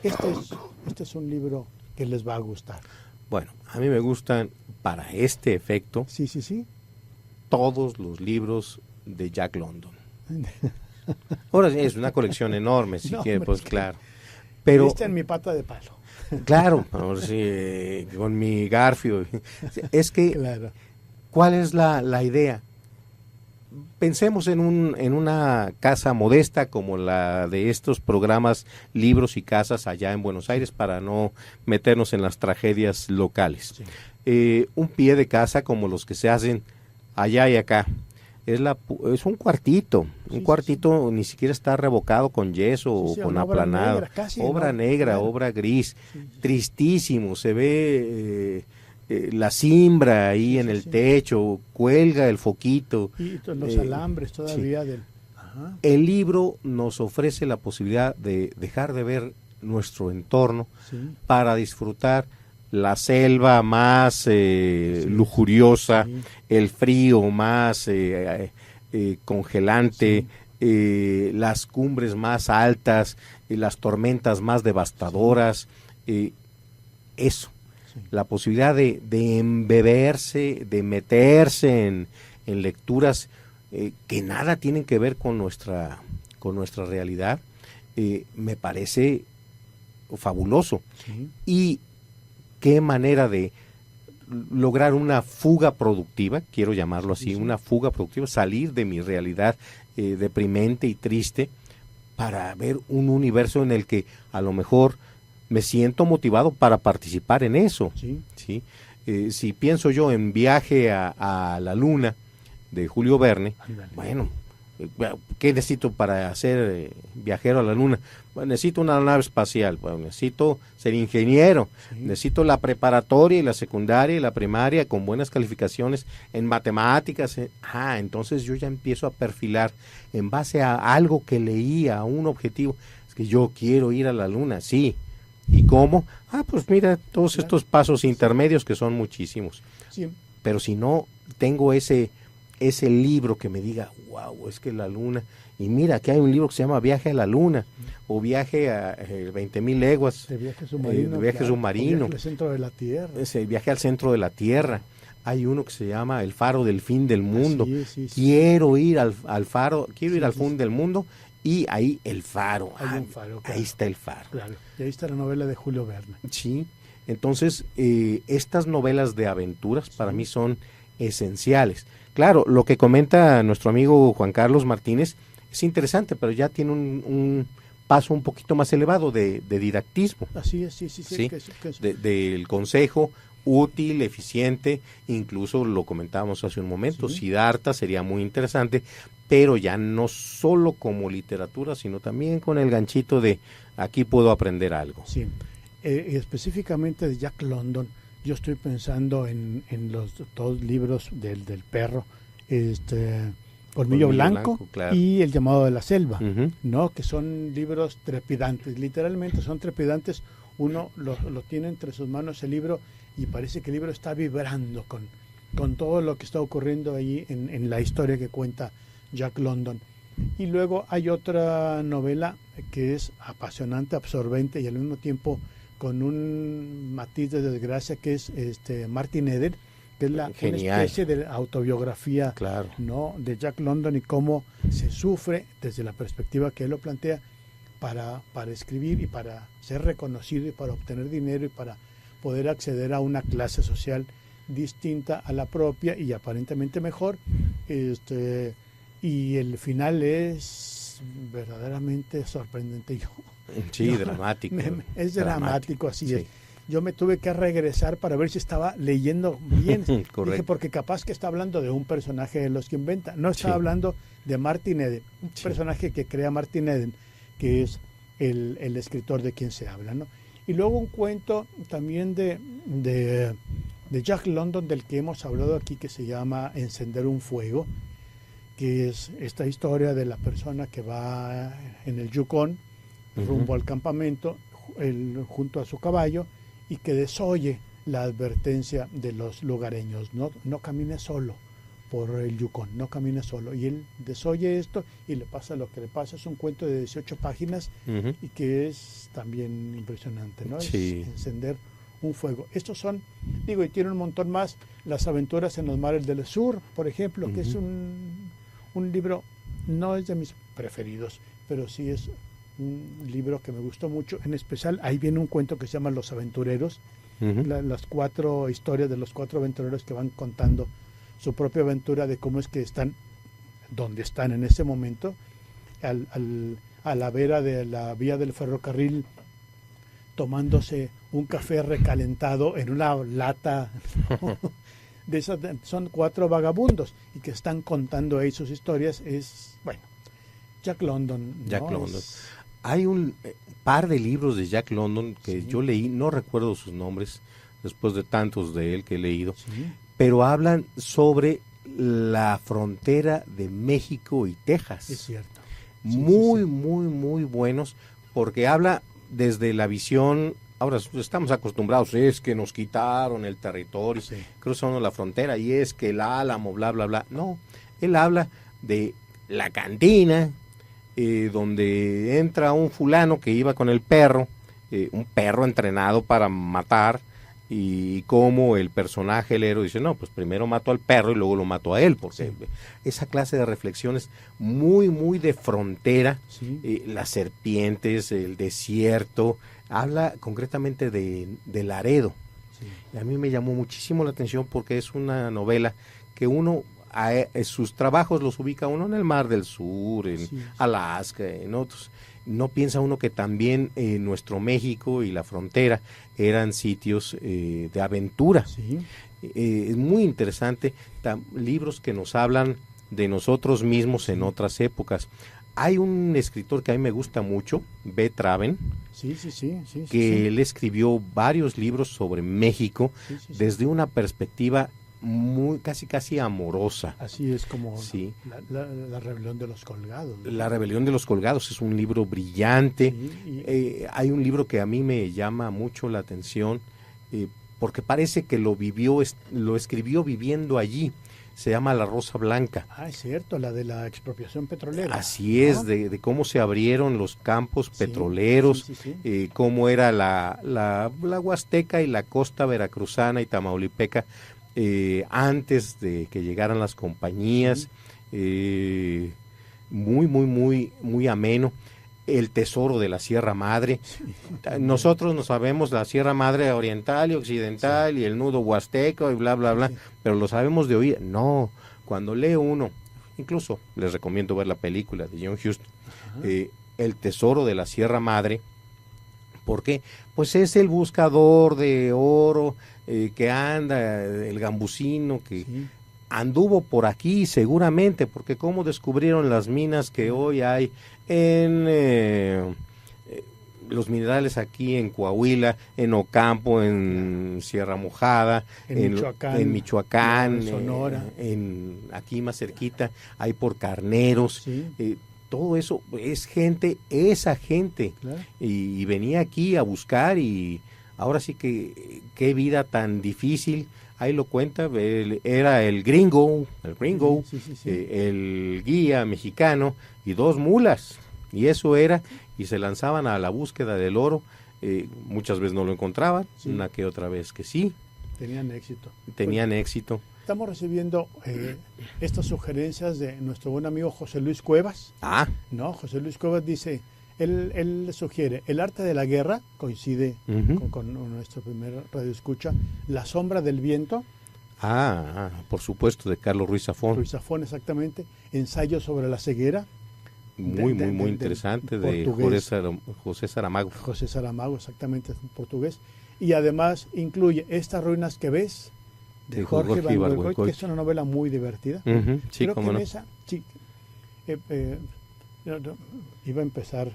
este es un libro que les va a gustar. Bueno, a mí me gustan para este efecto Sí. todos los libros de Jack London. Ahora sí, es una colección enorme, si No, quiere, hombre, pues claro. Pero Viste en mi pata de palo. claro, ahora sí, con mi Garfio. Es que, Claro. ¿cuál es la idea? Pensemos en una casa modesta como la de estos programas Libros y Casas allá en Buenos Aires, para no meternos en las tragedias locales. Sí. Un pie de casa como los que se hacen allá y acá. es un cuartito, ni siquiera está revocado con yeso o con aplanado, obra negra, obra gris, tristísimo, se ve la cimbra ahí en el techo, cuelga el foquito. Y los alambres todavía del... Ajá. El libro nos ofrece la posibilidad de dejar de ver nuestro entorno para disfrutar la selva más lujuriosa, el frío más congelante, las cumbres más altas, las tormentas más devastadoras, eso, la posibilidad de embeberse, de meterse en lecturas que nada tienen que ver con nuestra realidad, me parece fabuloso. Y qué manera de lograr una fuga productiva, quiero llamarlo así, una fuga productiva, salir de mi realidad deprimente y triste para ver un universo en el que a lo mejor me siento motivado para participar en eso. ¿Sí? Si pienso yo en Viaje a la Luna de Julio Verne, bueno, ¿qué necesito para ser viajero a la Luna? Bueno, necesito una nave espacial, bueno, necesito ser ingeniero, necesito la preparatoria y la secundaria y la primaria con buenas calificaciones en matemáticas. Entonces yo ya empiezo a perfilar en base a algo que leía, a un objetivo. Es que yo quiero ir a la Luna, sí. ¿Y cómo? Pues mira, todos estos pasos intermedios que son muchísimos. Sí. Pero si no tengo ese libro que me diga, wow, es que la Luna, y mira, aquí hay un libro que se llama Viaje a la Luna, o Viaje a 20.000 leguas, de viaje submarino, viaje submarino, Viaje al centro de la Tierra. Ese Viaje al centro de la Tierra. Hay uno que se llama El faro del fin del mundo. Sí. Quiero ir al faro, quiero ir al fin del mundo, y ahí el faro. Hay un faro, claro. Ahí está el faro. Claro. Y ahí está la novela de Julio Verne. Sí, entonces estas novelas de aventuras para mí son esenciales. Claro, lo que comenta nuestro amigo Juan Carlos Martínez es interesante, pero ya tiene un paso un poquito más elevado de didactismo. Así es, sí. Del consejo útil, eficiente, incluso lo comentábamos hace un momento, Siddhartha sería muy interesante, pero ya no solo como literatura, sino también con el ganchito de aquí puedo aprender algo. Sí, específicamente de Jack London. Yo estoy pensando en los dos libros del perro, Colmillo Blanco claro. Y El llamado de la selva, ¿no? Que son libros trepidantes, literalmente son trepidantes. Uno lo tiene entre sus manos el libro y parece que el libro está vibrando con todo lo que está ocurriendo ahí en la historia que cuenta Jack London. Y luego hay otra novela que es apasionante, absorbente y al mismo tiempo con un matiz de desgracia, que es Martin Eden, que es una especie de autobiografía, claro, ¿no? De Jack London y cómo se sufre desde la perspectiva que él lo plantea para escribir y para ser reconocido y para obtener dinero y para poder acceder a una clase social distinta a la propia y aparentemente mejor. Y el final es verdaderamente sorprendente. Dramático. Es dramático, así es. Yo me tuve que regresar para ver si estaba leyendo bien. Dije, porque capaz que está hablando de un personaje de los que inventa. No está hablando de Martin Eden, un personaje que crea Martin Eden, que es el escritor de quien se habla, ¿no? Y luego un cuento también de Jack London, del que hemos hablado aquí, que se llama Encender un fuego, que es esta historia de la persona que va en el Yukon rumbo al campamento junto a su caballo y que desoye la advertencia de los lugareños, no camine solo por el Yukon, no camine solo, y él desoye esto y le pasa lo que le pasa. Es un cuento de 18 páginas y que es también impresionante, ¿no? Sí. Es encender un fuego. Estos son, y tiene un montón más. Las aventuras en los mares del sur, por ejemplo, que es un libro, no es de mis preferidos, pero sí es un libro que me gustó mucho. En especial, ahí viene un cuento que se llama Los Aventureros, las 4 historias de los 4 aventureros que van contando su propia aventura de cómo es que están donde están en ese momento, a la vera de la vía del ferrocarril, tomándose un café recalentado en una lata son 4 vagabundos y que están contando ahí sus historias. Es, bueno, Jack London, ¿no? Jack London. Hay un par de libros de Jack London que yo leí, no recuerdo sus nombres, después de tantos de él que he leído, pero hablan sobre la frontera de México y Texas. Es cierto. Muy buenos, porque habla desde la visión. Ahora estamos acostumbrados, es que nos quitaron el territorio, cruzaron la frontera y es que el Álamo, bla, bla, bla. No, él habla de la cantina, donde entra un fulano que iba con el perro, un perro entrenado para matar, y como el personaje, el héroe, dice, no, pues primero mato al perro y luego lo mato a él, porque esa clase de reflexiones muy de frontera, las serpientes, el desierto, habla concretamente de Laredo. Y a mí me llamó muchísimo la atención porque es una novela que uno, sus trabajos los ubica uno en el Mar del Sur, en Alaska, en otros. No piensa uno que también nuestro México y la frontera eran sitios de aventura. Es muy interesante, libros que nos hablan de nosotros mismos en otras épocas. Hay un escritor que a mí me gusta mucho, B. Traven, que él escribió varios libros sobre México desde una perspectiva muy casi amorosa. Así es como la rebelión de los colgados, ¿no? La rebelión de los colgados es un libro brillante. Hay un libro que a mí me llama mucho la atención porque parece que lo escribió viviendo allí. Se llama La Rosa Blanca. Es cierto, la de la expropiación petrolera. Así es, de cómo se abrieron los campos petroleros, cómo era la Huasteca y la costa veracruzana y tamaulipeca antes de que llegaran las compañías. Muy ameno. El tesoro de la Sierra Madre. Nosotros no sabemos la Sierra Madre oriental y occidental y el nudo huasteco y bla, bla, bla, pero lo sabemos de oír. No, cuando lee uno, incluso les recomiendo ver la película de John Huston, El tesoro de la Sierra Madre. ¿Por qué? Pues es el buscador de oro que anda, el gambusino que anduvo por aquí seguramente, porque cómo descubrieron las minas que hoy hay en los minerales aquí en Coahuila, en Ocampo, en Sierra Mojada, en Michoacán, Sonora, aquí más cerquita, hay por Carneros. Todo eso es gente, esa gente, y venía aquí a buscar, y ahora sí que qué vida tan difícil. Ahí lo cuenta, era el gringo, el guía mexicano y 2 mulas, y eso era, y se lanzaban a la búsqueda del oro. Muchas veces no lo encontraban, una que otra vez que sí. Tenían éxito. Estamos recibiendo estas sugerencias de nuestro buen amigo José Luis Cuevas. José Luis Cuevas dice, él sugiere El arte de la guerra, coincide con nuestro primer radioescucha, La sombra del viento. Por supuesto, de Carlos Ruiz Zafón. Ruiz Zafón, exactamente. Ensayo sobre la ceguera. Muy interesante, de José Saramago. José Saramago, exactamente, es un portugués. Y además incluye Estas ruinas que ves, de Jorge Ibargüengoitia, que es una novela muy divertida. Creo que en esa, iba a empezar,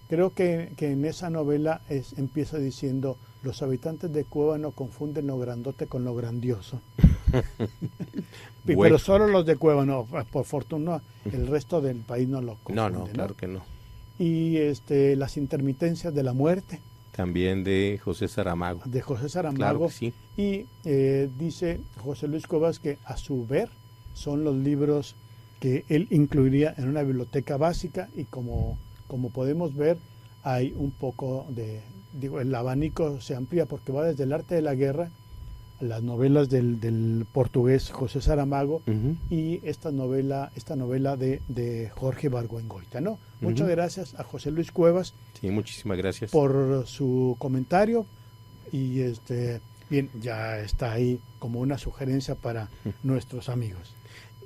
creo que en esa novela empieza diciendo, los habitantes de Cueva no confunden lo grandote con lo grandioso. Pero solo los de Cueva, no, por fortuna, el resto del país no lo confunde. No, claro que no. Y las intermitencias de la muerte. También de José Saramago. Claro que sí. Y dice José Luis Cuevas que a su ver son los libros que él incluiría en una biblioteca básica, y como podemos ver hay un poco el abanico se amplía porque va desde El arte de la guerra, las novelas del portugués José Saramago, y esta novela de Jorge Ibargüengoitia, ¿no? Muchas gracias a José Luis Cuevas. Sí, muchísimas gracias por su comentario, y bien, ya está ahí como una sugerencia para nuestros amigos.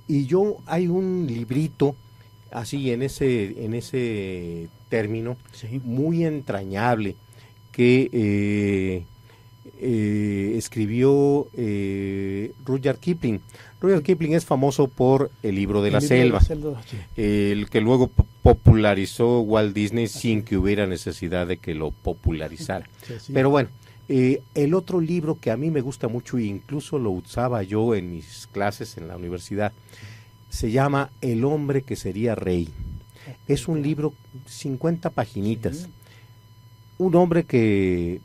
Y hay un librito así en ese término muy entrañable que escribió Rudyard Kipling. Rudyard Kipling es famoso por El libro de la selva, sí. el que luego popularizó Walt Disney sin que hubiera necesidad de que lo popularizara. Sí. Pero bueno, el otro libro que a mí me gusta mucho, e incluso lo usaba yo en mis clases en la universidad, se llama El hombre que sería rey. Es un libro, 50 paginitas. Sí. Un hombre que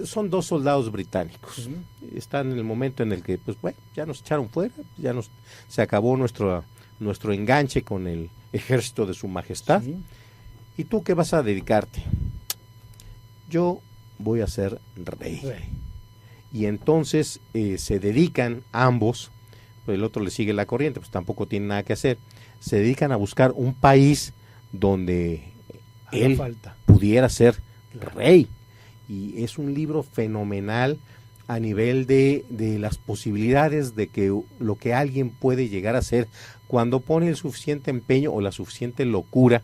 son dos soldados británicos. Están en el momento en el que, pues bueno, ya nos echaron fuera, se acabó nuestro enganche con el ejército de su majestad. Sí. ¿Y tú qué vas a dedicarte? Yo voy a ser rey. Y entonces se dedican ambos, pues el otro le sigue la corriente, pues tampoco tiene nada que hacer, se dedican a buscar un país donde él pudiera ser rey. Y es un libro fenomenal a nivel de las posibilidades de que lo que alguien puede llegar a ser cuando pone el suficiente empeño o la suficiente locura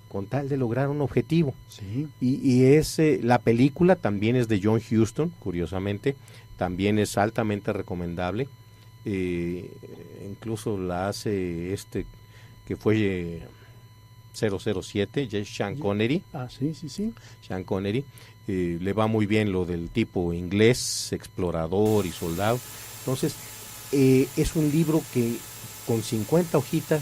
con tal de lograr un objetivo. Sí. Y es la película también es de John Huston, curiosamente, también es altamente recomendable. Incluso la hace que fue 007, Sean Connery. Sí. Sean Connery. Le va muy bien lo del tipo inglés, explorador y soldado. Entonces, es un libro que con 50 hojitas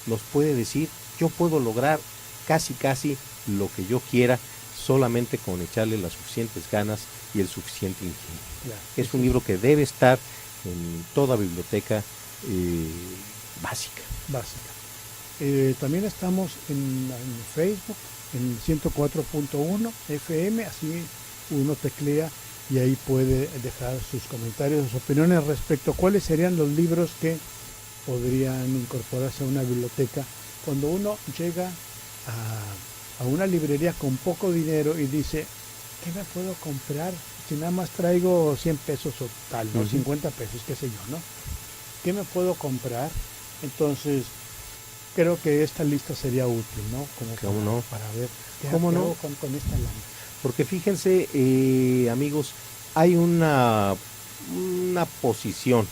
nos puede decir, yo puedo lograr casi lo que yo quiera, solamente con echarle las suficientes ganas y el suficiente ingenio. Claro. Es un libro que debe estar en toda biblioteca básica. También estamos en Facebook, en 104.1 FM, así uno teclea y ahí puede dejar sus comentarios, sus opiniones respecto a cuáles serían los libros que podrían incorporarse a una biblioteca. Cuando uno llega a una librería con poco dinero y dice, ¿qué me puedo comprar si nada más traigo 100 pesos o tal, ¿no? 50 pesos, qué sé yo, ¿no? ¿Qué me puedo comprar? Entonces, creo que esta lista sería útil, ¿no? Para ver qué hago con esta lana. Porque fíjense, amigos, hay una posición.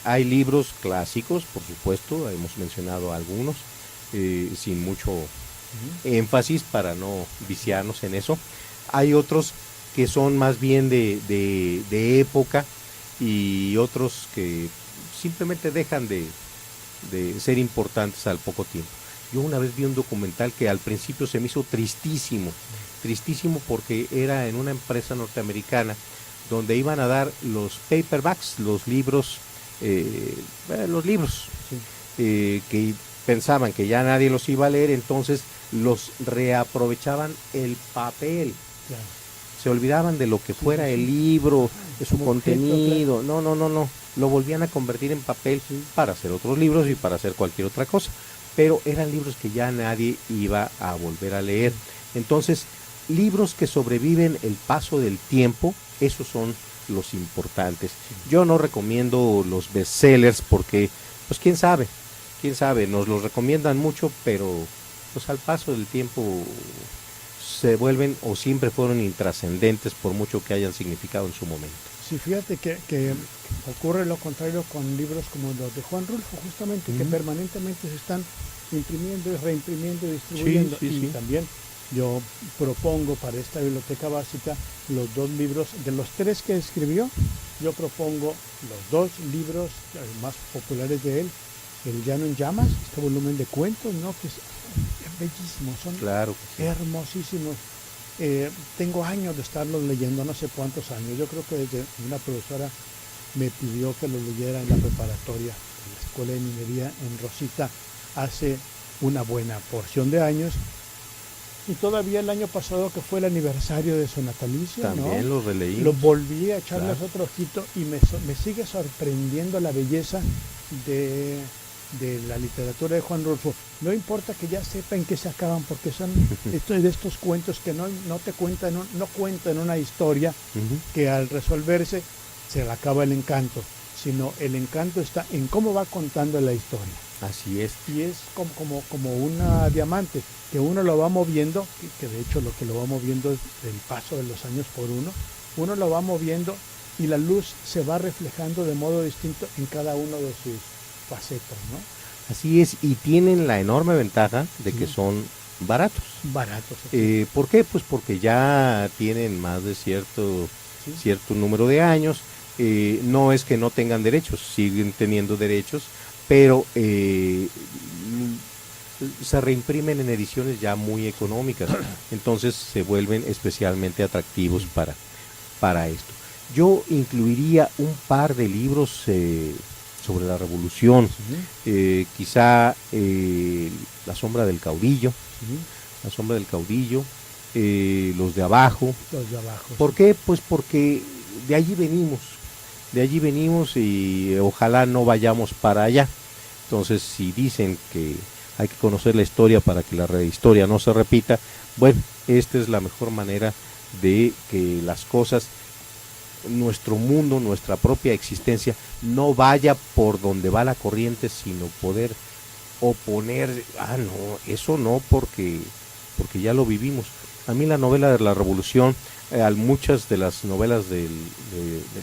Hay libros clásicos, por supuesto, hemos mencionado algunos, sin mucho énfasis para no viciarnos en eso. Hay otros que son más bien de época y otros que simplemente dejan de ser importantes al poco tiempo. Yo una vez vi un documental que al principio se me hizo tristísimo porque era en una empresa norteamericana donde iban a dar los paperbacks, los libros, que pensaban que ya nadie los iba a leer, entonces los reaprovechaban el papel. Claro. Se olvidaban de lo que fuera el libro, de su contenido. Claro. No. Lo volvían a convertir en papel para hacer otros libros y para hacer cualquier otra cosa. Pero eran libros que ya nadie iba a volver a leer. Entonces, libros que sobreviven el paso del tiempo, esos son los importantes. Yo no recomiendo los bestsellers porque, pues quién sabe, nos los recomiendan mucho, pero pues al paso del tiempo se vuelven o siempre fueron intrascendentes por mucho que hayan significado en su momento. Sí, fíjate que ocurre lo contrario con libros como los de Juan Rulfo, justamente, que permanentemente se están imprimiendo y reimprimiendo y distribuyendo. Y también yo propongo para esta biblioteca básica los 2 libros, de los 3 que escribió, yo propongo los 2 libros más populares de él, El Llano en Llamas, este volumen de cuentos, ¿no? Que es bellísimo, son hermosísimos. Tengo años de estarlos leyendo, no sé cuántos años. Yo creo que desde una profesora me pidió que los leyera en la preparatoria de la Escuela de Minería en Rosita hace una buena porción de años. Y todavía el año pasado, que fue el aniversario de su natalicio, también los releí. Lo volví a echarles otro ojito y me sigue sorprendiendo la belleza de la literatura de Juan Rulfo. No importa que ya sepa en qué se acaban, porque son de estos cuentos que no cuentan una historia que al resolverse se le acaba el encanto, sino el encanto está en cómo va contando la historia. Así es. Y es como una diamante, que uno lo va moviendo, que de hecho lo que lo va moviendo es el paso de los años por uno, uno lo va moviendo y la luz se va reflejando de modo distinto en cada uno de sus facetas, ¿no? Así es, y tienen la enorme ventaja de que son baratos. Baratos. ¿Por qué? Pues porque ya tienen más de cierto número de años. No es que no tengan derechos, siguen teniendo derechos, pero se reimprimen en ediciones ya muy económicas, entonces se vuelven especialmente atractivos para esto. Yo incluiría un par de libros sobre la revolución, quizá La sombra del caudillo, Los de abajo. ¿Por qué? Pues porque de allí venimos y ojalá no vayamos para allá. Entonces, si dicen que hay que conocer la historia para que la historia no se repita, bueno, esta es la mejor manera de que las cosas, nuestro mundo, nuestra propia existencia, no vaya por donde va la corriente, sino poder oponer, no, eso no, porque ya lo vivimos. A mí la novela de la revolución, muchas de las novelas de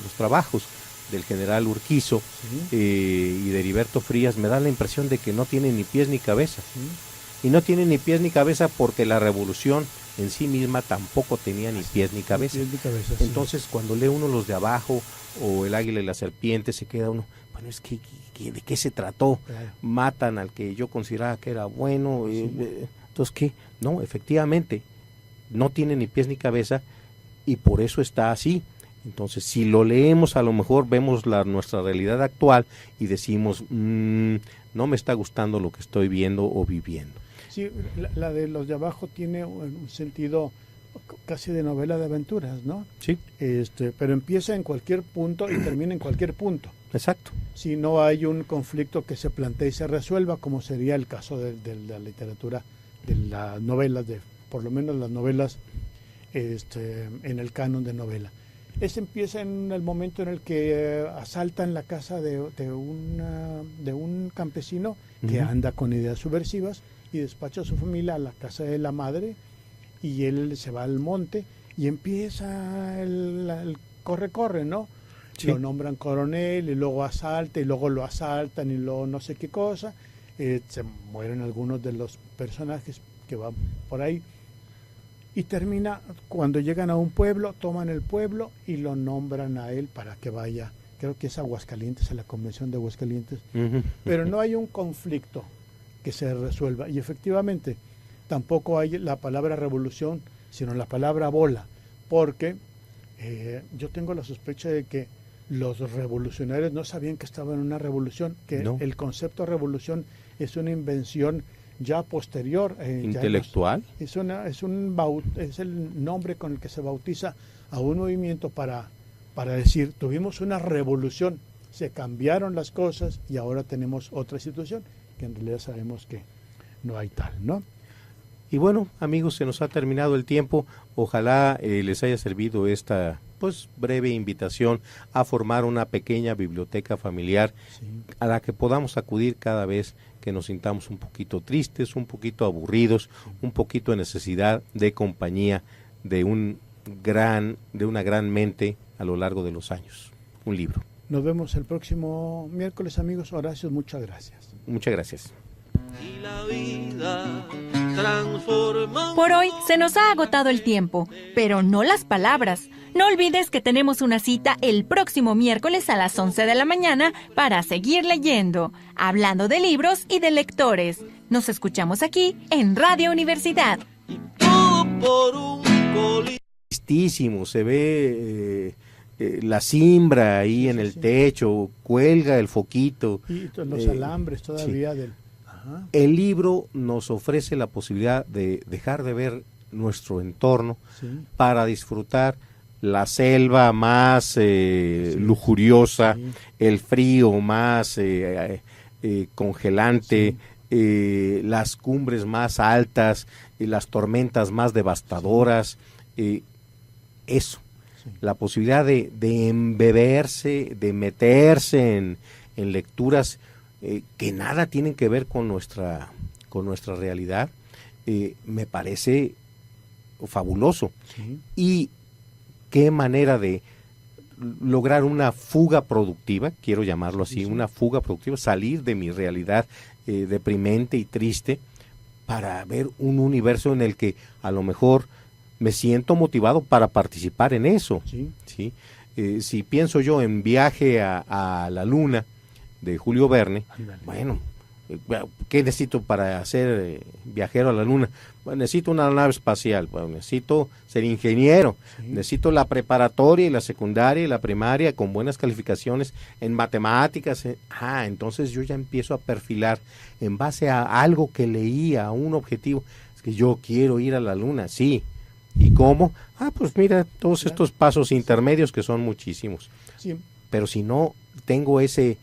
los trabajos del general Urquizo y de Heriberto Frías me da la impresión de que no tienen ni pies ni cabeza. Y no tienen ni pies ni cabeza porque la revolución en sí misma tampoco tenía ni pies ni cabeza. Entonces, cuando lee uno Los de abajo o El águila y la serpiente, se queda uno, bueno, es que ¿de qué se trató? Claro. Matan al que yo consideraba que era bueno. Entonces, ¿qué? No, efectivamente, no tiene ni pies ni cabeza y por eso está así. Entonces, si lo leemos, a lo mejor vemos nuestra realidad actual y decimos, no me está gustando lo que estoy viendo o viviendo. Sí, la de Los de abajo tiene un sentido casi de novela de aventuras, ¿no? Sí. Pero empieza en cualquier punto y termina en cualquier punto. Exacto. Si no hay un conflicto que se plantee y se resuelva, como sería el caso de la literatura, de las novelas, por lo menos las novelas en el canon de novela. Empieza en el momento en el que asaltan la casa de un campesino que anda con ideas subversivas y despacha a su familia a la casa de la madre, y él se va al monte y empieza el corre, ¿no? Sí. Lo nombran coronel y luego asalta y luego lo asaltan y luego no sé qué cosa. Se mueren algunos de los personajes que van por ahí. Y termina cuando llegan a un pueblo, toman el pueblo y lo nombran a él para que vaya. Creo que es Aguascalientes, a la convención de Aguascalientes. Pero no hay un conflicto que se resuelva. Y efectivamente, tampoco hay la palabra revolución, sino la palabra bola. Porque yo tengo la sospecha de que los revolucionarios no sabían que estaban en una revolución, que el concepto revolución es una invención ya posterior. ¿Intelectual? Es el nombre con el que se bautiza a un movimiento para decir, tuvimos una revolución, se cambiaron las cosas y ahora tenemos otra situación, que en realidad sabemos que no hay tal, ¿no? Y bueno, amigos, se nos ha terminado el tiempo. Ojalá les haya servido esta breve invitación a formar una pequeña biblioteca familiar a la que podamos acudir cada vez que nos sintamos un poquito tristes, un poquito aburridos, un poquito de necesidad de compañía de una gran mente a lo largo de los años. Un libro. Nos vemos el próximo miércoles, amigos. Horacio, muchas gracias. Muchas gracias. Y la vida transforma. Por hoy se nos ha agotado el tiempo, pero no las palabras. No olvides que tenemos una cita el próximo miércoles a las 11 de la mañana para seguir leyendo, hablando de libros y de lectores. Nos escuchamos aquí en Radio Universidad. Todo por un Listísimo, se ve la cimbra ahí en el techo, cuelga el foquito. Y los alambres todavía del... El libro nos ofrece la posibilidad de dejar de ver nuestro entorno para disfrutar la selva más lujuriosa, el frío más congelante, las cumbres más altas, las tormentas más devastadoras, la posibilidad de embeberse, de meterse en lecturas que nada tienen que ver con nuestra realidad, me parece fabuloso. Y qué manera de lograr una fuga productiva, quiero llamarlo así, una fuga productiva, salir de mi realidad deprimente y triste para ver un universo en el que a lo mejor me siento motivado para participar en eso. ¿Sí? Si pienso yo en Viaje a la Luna de Julio Verne, bueno, ¿qué necesito para ser viajero a la Luna? Bueno, necesito una nave espacial, bueno, necesito ser ingeniero, necesito la preparatoria y la secundaria y la primaria con buenas calificaciones en matemáticas. Entonces yo ya empiezo a perfilar en base a algo que leí, a un objetivo. Es que yo quiero ir a la Luna, sí. ¿Y cómo? Pues mira, todos estos pasos intermedios que son muchísimos. Sí. Pero si no tengo ese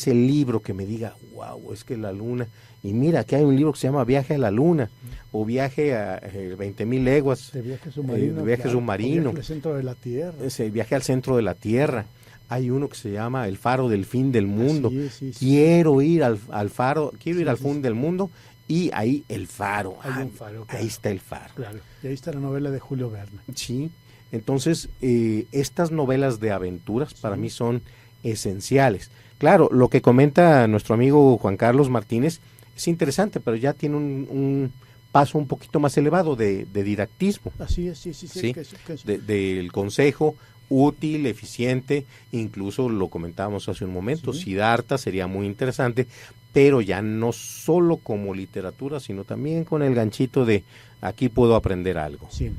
libro que me diga, wow, es que la Luna, y mira, aquí hay un libro que se llama Viaje a la Luna, o Viaje a 20.000 leguas, de viaje submarino, viaje submarino, Viaje al centro de la Tierra. Ese Viaje al centro de la Tierra. Hay uno que se llama El faro del fin del mundo. Sí. Quiero ir al faro, quiero ir al fin del mundo, y ahí el faro. Hay un faro, claro. Ahí está el faro. Claro, y ahí está la novela de Julio Verne. Sí, entonces estas novelas de aventuras para mí son esenciales. Claro, lo que comenta nuestro amigo Juan Carlos Martínez es interesante, pero ya tiene un paso un poquito más elevado de didactismo. Así es, sí. Del consejo útil, eficiente, incluso lo comentábamos hace un momento, Siddhartha sería muy interesante, pero ya no solo como literatura, sino también con el ganchito de aquí puedo aprender algo. Sí,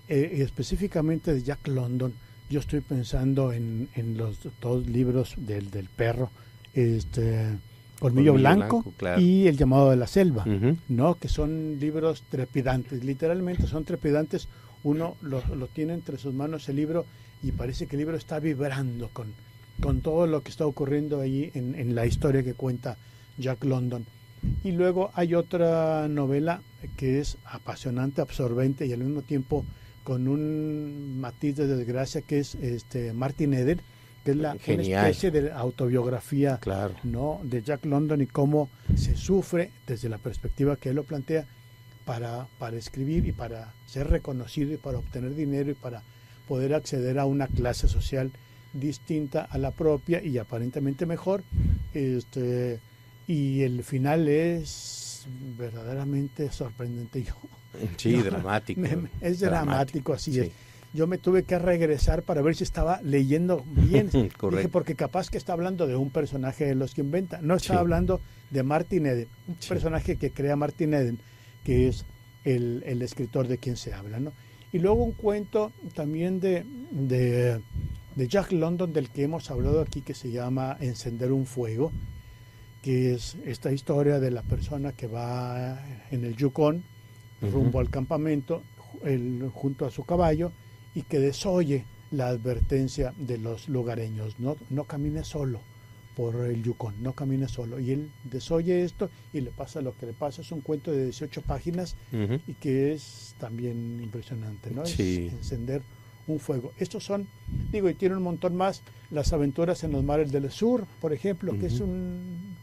específicamente de Jack London, yo estoy pensando en los dos libros del perro, Colmillo Blanco, claro, y El llamado de la selva, ¿no? Que son libros trepidantes, literalmente son trepidantes. Uno lo tiene entre sus manos el libro y parece que el libro está vibrando con todo lo que está ocurriendo ahí en la historia que cuenta Jack London. Y luego hay otra novela que es apasionante, absorbente y al mismo tiempo con un matiz de desgracia, que es Martin Eden, que es una especie de autobiografía, claro, ¿no?, de Jack London, y cómo se sufre desde la perspectiva que él lo plantea para escribir y para ser reconocido y para obtener dinero y para poder acceder a una clase social distinta a la propia y aparentemente mejor. Y el final es verdaderamente sorprendente. Dramático. Es dramático, así es. Yo me tuve que regresar para ver si estaba leyendo bien. Dije, porque capaz que está hablando de un personaje de los que inventa. No está hablando de Martin Eden, un personaje que crea Martin Eden, que es el escritor de quien se habla, ¿no? Y luego un cuento también de Jack London, del que hemos hablado aquí, que se llama Encender un fuego, que es esta historia de la persona que va en el Yukon rumbo al campamento junto a su caballo y que desoye la advertencia de los lugareños, no camine solo por el Yukon, no camine solo. Y él desoye esto y le pasa lo que le pasa. Es un cuento de 18 páginas y que es también impresionante, ¿no? Sí. Es encender un fuego. Estos son, y tiene un montón más. Las aventuras en los mares del sur, por ejemplo, que es un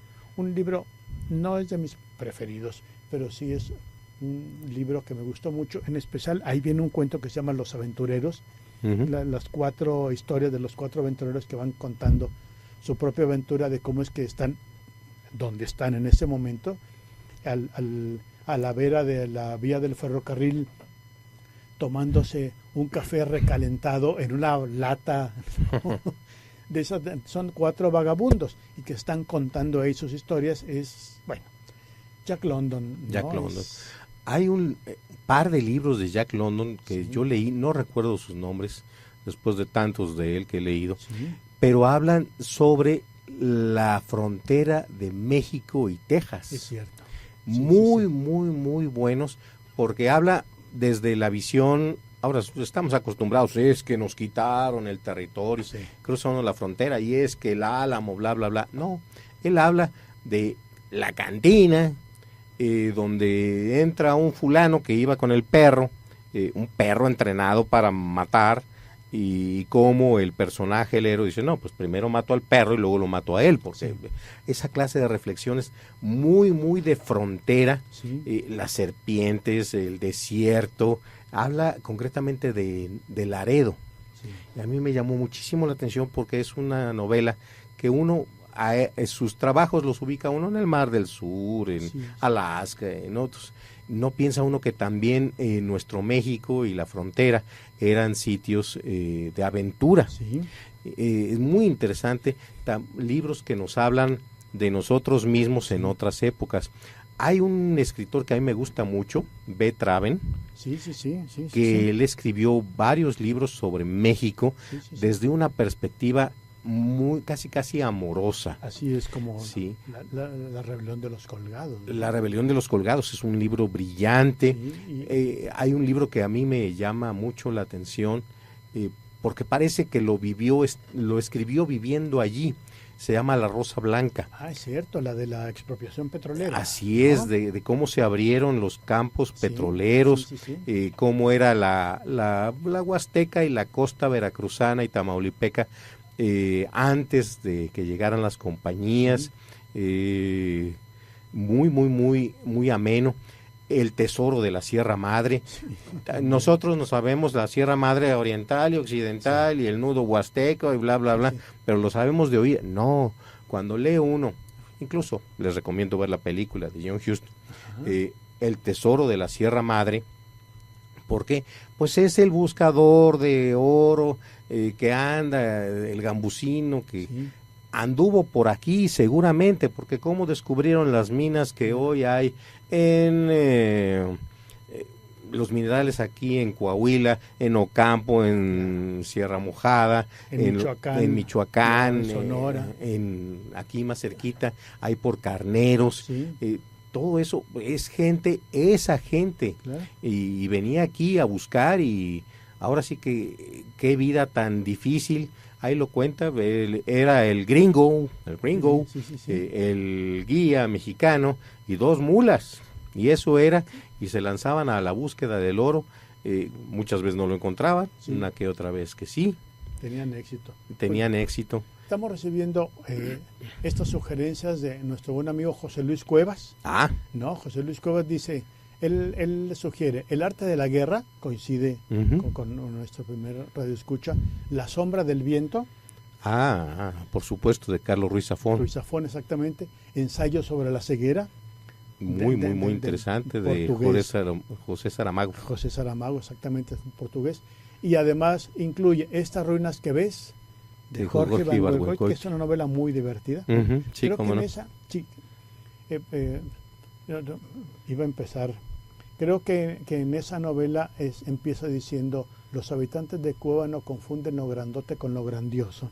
libro, no es de mis preferidos, pero sí es un libro que me gustó mucho. En especial, ahí viene un cuento que se llama Los Aventureros, las 4 historias de los 4 aventureros que van contando su propia aventura de cómo es que están donde están en ese momento, a la vera de la vía del ferrocarril, tomándose un café recalentado en una lata. De esas, son 4 vagabundos y que están contando ahí sus historias. Es, bueno, Jack London. Jack London. Hay un par de libros de Jack London que yo leí, no recuerdo sus nombres, después de tantos de él que he leído, pero hablan sobre la frontera de México y Texas. Es cierto. Muy buenos, porque habla desde la visión. Ahora estamos acostumbrados, es que nos quitaron el territorio, cruzaron la frontera y es que el Álamo, bla, bla, bla. No, él habla de la cantina, donde entra un fulano que iba con el perro, un perro entrenado para matar, y como el personaje, el héroe, dice, no, pues primero mato al perro y luego lo mato a él, porque esa clase de reflexiones muy de frontera, las serpientes, el desierto. Habla concretamente de Laredo, Y a mí me llamó muchísimo la atención porque es una novela que uno, sus trabajos los ubica uno en el Mar del Sur, en Alaska, en otros. No piensa uno que también nuestro México y la frontera eran sitios de aventura. Es muy interesante, libros que nos hablan de nosotros mismos en otras épocas. Hay un escritor que a mí me gusta mucho, B. Traven, que él escribió varios libros sobre México desde una perspectiva muy casi amorosa. Así es como la rebelión de los colgados, ¿no? La rebelión de los colgados es un libro brillante. Hay un libro que a mí me llama mucho la atención porque parece que lo escribió viviendo allí. Se llama La Rosa Blanca. Ah, es cierto, la de la expropiación petrolera. Así es, de cómo se abrieron los campos petroleros, cómo era la Huasteca y la costa veracruzana y tamaulipeca antes de que llegaran las compañías. Muy ameno. El tesoro de la Sierra Madre. Nosotros no sabemos la Sierra Madre oriental y occidental y el nudo huasteco y bla, bla, bla, pero lo sabemos de oír. No, cuando lee uno, incluso les recomiendo ver la película de John Huston, El tesoro de la Sierra Madre. ¿Por qué? Pues es el buscador de oro que anda, el gambusino que anduvo por aquí seguramente, porque cómo descubrieron las minas que hoy hay en los minerales aquí en Coahuila, en Ocampo, en Sierra Mojada, en Michoacán, Sonora, aquí más cerquita, hay por Carneros. Todo eso es esa gente, y venía aquí a buscar, y ahora sí que qué vida tan difícil. Ahí lo cuenta, era el gringo, el guía mexicano y 2 mulas, y eso era, y se lanzaban a la búsqueda del oro. Muchas veces no lo encontraban, una que otra vez que sí. Tenían éxito. Estamos recibiendo estas sugerencias de nuestro buen amigo José Luis Cuevas. José Luis Cuevas dice, él sugiere El arte de la guerra, coincide con nuestro primer radioescucha, La sombra del viento. Por supuesto, de Carlos Ruiz Zafón. Ruiz Zafón, exactamente. Ensayo sobre la ceguera. Muy interesante, de José Saramago. José Saramago, exactamente, es un portugués. Y además incluye Estas ruinas que ves, de Jorge Ibargüengoitia, que es una novela muy divertida. Creo que en esa... iba a empezar... Creo que en esa novela empieza diciendo, los habitantes de Cueva no confunden lo grandote con lo grandioso.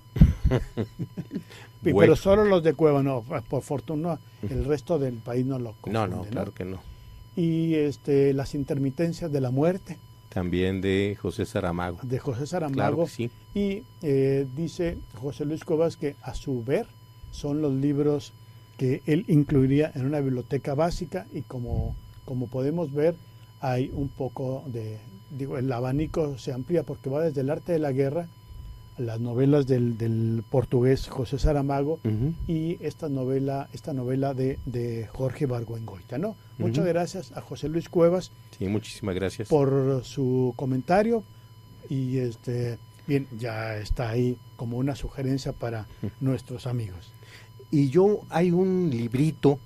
Pero solo los de Cueva, no, por fortuna, el resto del país no lo confunde. No, claro que no. Y Las intermitencias de la muerte. También de José Saramago. Claro que sí. Y dice José Luis Cuevas que a su ver son los libros que él incluiría en una biblioteca básica, y como podemos ver, hay un poco el abanico se amplía porque va desde El arte de la guerra, las novelas del portugués José Saramago, y esta novela de Jorge Ibargüengoitia, ¿no? Muchas gracias a José Luis Cuevas. Sí, muchísimas gracias por su comentario, y bien, ya está ahí como una sugerencia para nuestros amigos. Y hay un librito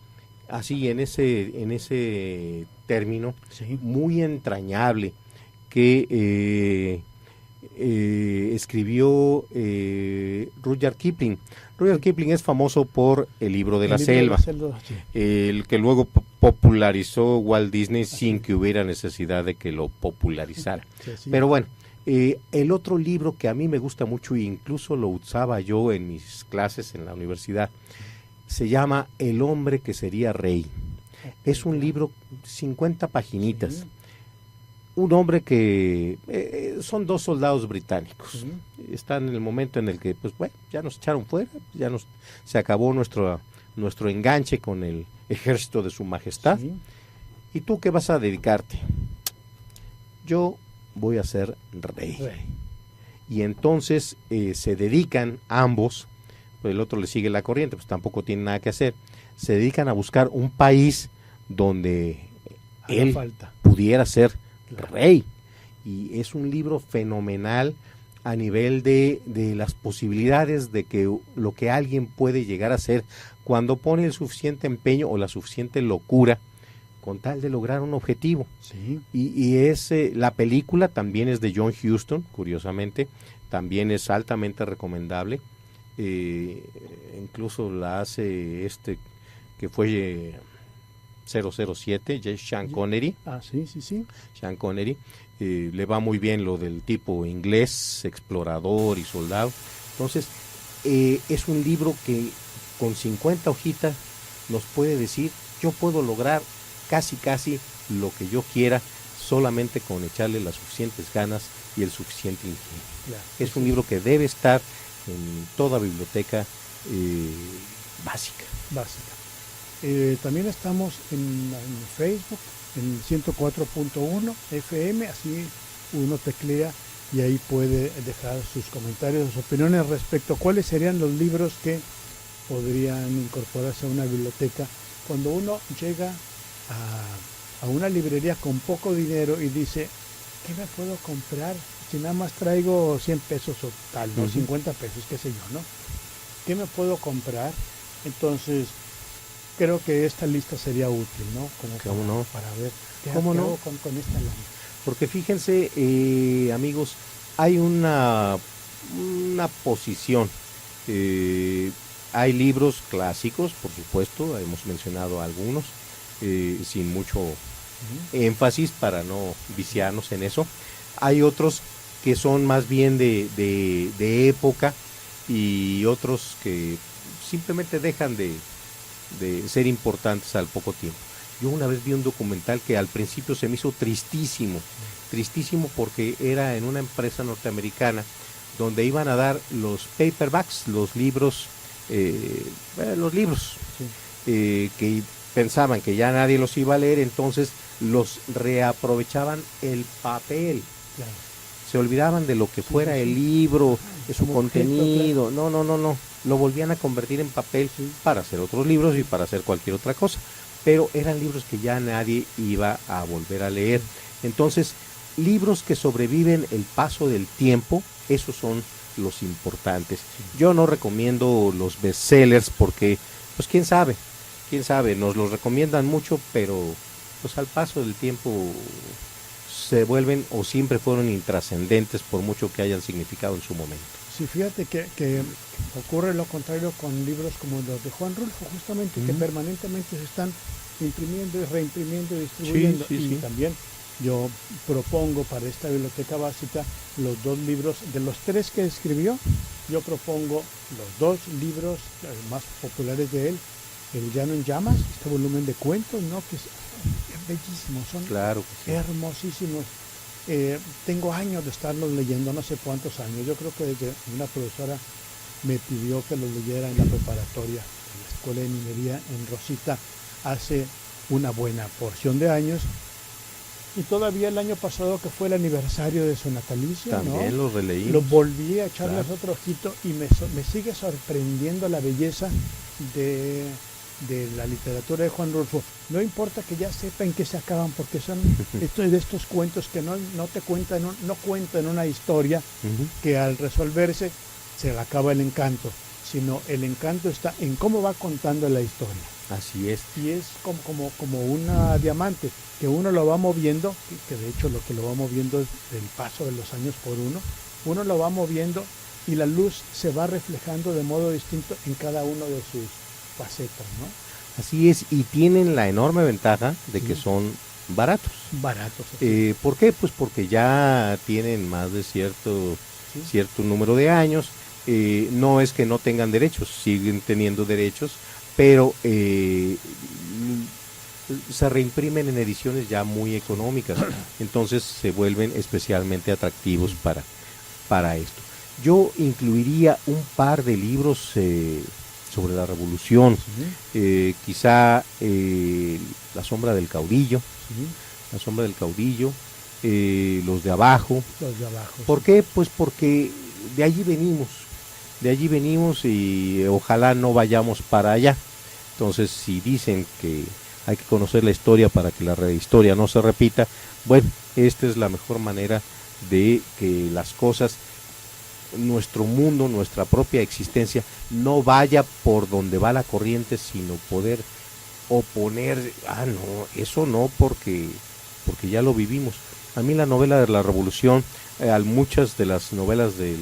así en ese término, muy entrañable, que escribió Rudyard Kipling. Rudyard Kipling es famoso por El libro de la selva, el que luego popularizó Walt Disney sin que hubiera necesidad de que lo popularizara. Pero bueno, el otro libro que a mí me gusta mucho, e incluso lo usaba yo en mis clases en la universidad, se llama El hombre que sería rey. Es un libro, 50 paginitas. Un hombre que son 2 soldados británicos. Están en el momento en el que, pues bueno, ya nos echaron fuera, se acabó nuestro enganche con el ejército de su majestad. ¿Y tú qué vas a dedicarte? Yo voy a ser rey. Y entonces se dedican ambos, pues el otro le sigue la corriente, pues tampoco tiene nada que hacer, se dedican a buscar un país donde él pudiera ser rey. Y es un libro fenomenal, a nivel de las posibilidades de que lo que alguien puede llegar a ser cuando pone el suficiente empeño o la suficiente locura con tal de lograr un objetivo. Sí. Y la película también es de John Huston, curiosamente, también es altamente recomendable. Incluso la hace que fue 007, Sean Connery. Sí. Sean Connery. Le va muy bien lo del tipo inglés, explorador y soldado. Entonces, es un libro que con 50 hojitas nos puede decir, yo puedo lograr casi lo que yo quiera, solamente con echarle las suficientes ganas y el suficiente ingenio. Claro, es un libro que debe estar en toda biblioteca básica. También estamos en Facebook, en 104.1 FM, así uno teclea y ahí puede dejar sus comentarios, sus opiniones respecto a cuáles serían los libros que podrían incorporarse a una biblioteca. Cuando uno llega a una librería con poco dinero y dice, ¿qué me puedo comprar? Si nada más traigo 100 pesos o tal, ¿no? 50 pesos, qué sé yo, ¿no? ¿Qué me puedo comprar? Entonces, creo que esta lista sería útil, ¿no? Para ver qué hago con esta lana. Porque fíjense, amigos, hay una posición. Hay libros clásicos, por supuesto, hemos mencionado algunos, sin mucho énfasis para no viciarnos en eso. Hay otros que son más bien de época y otros que simplemente dejan de ser importantes al poco tiempo. Yo una vez vi un documental que al principio se me hizo tristísimo porque era en una empresa norteamericana donde iban a dar los paperbacks, los libros, que pensaban que ya nadie los iba a leer, entonces los reaprovechaban el papel. Claro. Se olvidaban de lo que fuera el libro, de su contenido. Objeto, no. Lo volvían a convertir en papel para hacer otros libros y para hacer cualquier otra cosa. Pero eran libros que ya nadie iba a volver a leer. Entonces, libros que sobreviven el paso del tiempo, esos son los importantes. Yo no recomiendo los bestsellers porque, pues quién sabe, nos los recomiendan mucho, pero pues al paso del tiempo se vuelven o siempre fueron intrascendentes por mucho que hayan significado en su momento. Sí, fíjate que ocurre lo contrario con libros como los de Juan Rulfo, justamente, que permanentemente se están imprimiendo y reimprimiendo y distribuyendo. Y también yo propongo para esta biblioteca básica los 2 libros, de los 3 que escribió, yo propongo los 2 libros más populares de él, El Llano en Llamas, este volumen de cuentos, ¿no? Que es bellísimo, son hermosísimos. Tengo años de estarlos leyendo, no sé cuántos años. Yo creo que desde una profesora me pidió que los leyera en la preparatoria de la Escuela de Minería en Rosita hace una buena porción de años. Y todavía el año pasado, que fue el aniversario de su natalicio, también ¿no? Lo releí. Lo volví a echarles otro ojito y me sigue sorprendiendo la belleza de la literatura de Juan Rulfo. No importa que ya sepa en qué se acaban, porque son de estos cuentos que no cuentan una historia que al resolverse se le acaba el encanto, sino el encanto está en cómo va contando la historia. Así es. Y es como una diamante, que uno lo va moviendo, que de hecho lo que lo va moviendo es el paso de los años por uno lo va moviendo y la luz se va reflejando de modo distinto en cada uno de sus facetas, ¿no? Así es, y tienen la enorme ventaja de que son baratos. ¿Por qué? Pues porque ya tienen más de cierto número de años. No es que no tengan derechos, siguen teniendo derechos, pero se reimprimen en ediciones ya muy económicas, entonces se vuelven especialmente atractivos para esto. Yo incluiría un par de libros sobre la revolución, quizá La sombra del caudillo, Los de abajo. ¿Por qué? Pues porque de allí venimos y ojalá no vayamos para allá. Entonces, si dicen que hay que conocer la historia para que la historia no se repita, bueno, esta es la mejor manera de que las cosas nuestro mundo, nuestra propia existencia, no vaya por donde va la corriente, sino poder oponer, no, eso no, porque ya lo vivimos. A mí la novela de la Revolución, muchas de las novelas de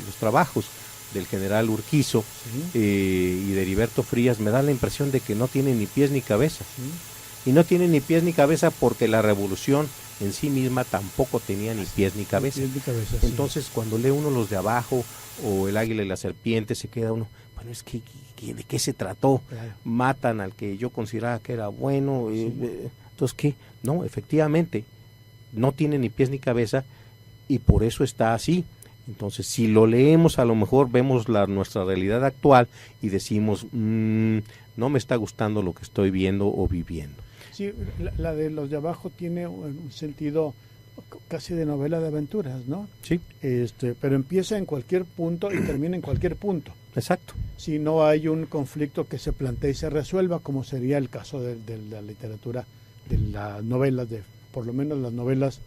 los trabajos del general Urquizo, Sí. Y de Heriberto Frías, me da la impresión de que no tienen ni pies ni cabeza. Sí. Y no tienen ni pies ni cabeza porque la revolución en sí misma tampoco tenía ni pies ni cabeza. Ni pies ni cabeza, sí. Entonces, cuando lee uno los de abajo, o El águila y la serpiente, se queda uno, bueno, es que ¿de qué se trató? Claro. Matan al que yo consideraba que era bueno. Entonces, ¿qué? No, efectivamente, no tiene ni pies ni cabeza y por eso está así. Entonces, si lo leemos, a lo mejor vemos nuestra realidad actual y decimos, no me está gustando lo que estoy viendo o viviendo. Sí, la de los de abajo tiene un sentido casi de novela de aventuras, ¿no? Sí. Pero empieza en cualquier punto y termina en cualquier punto. Exacto. Si no hay un conflicto que se plantee y se resuelva, como sería el caso de la literatura, de las novelas, por lo menos las novelas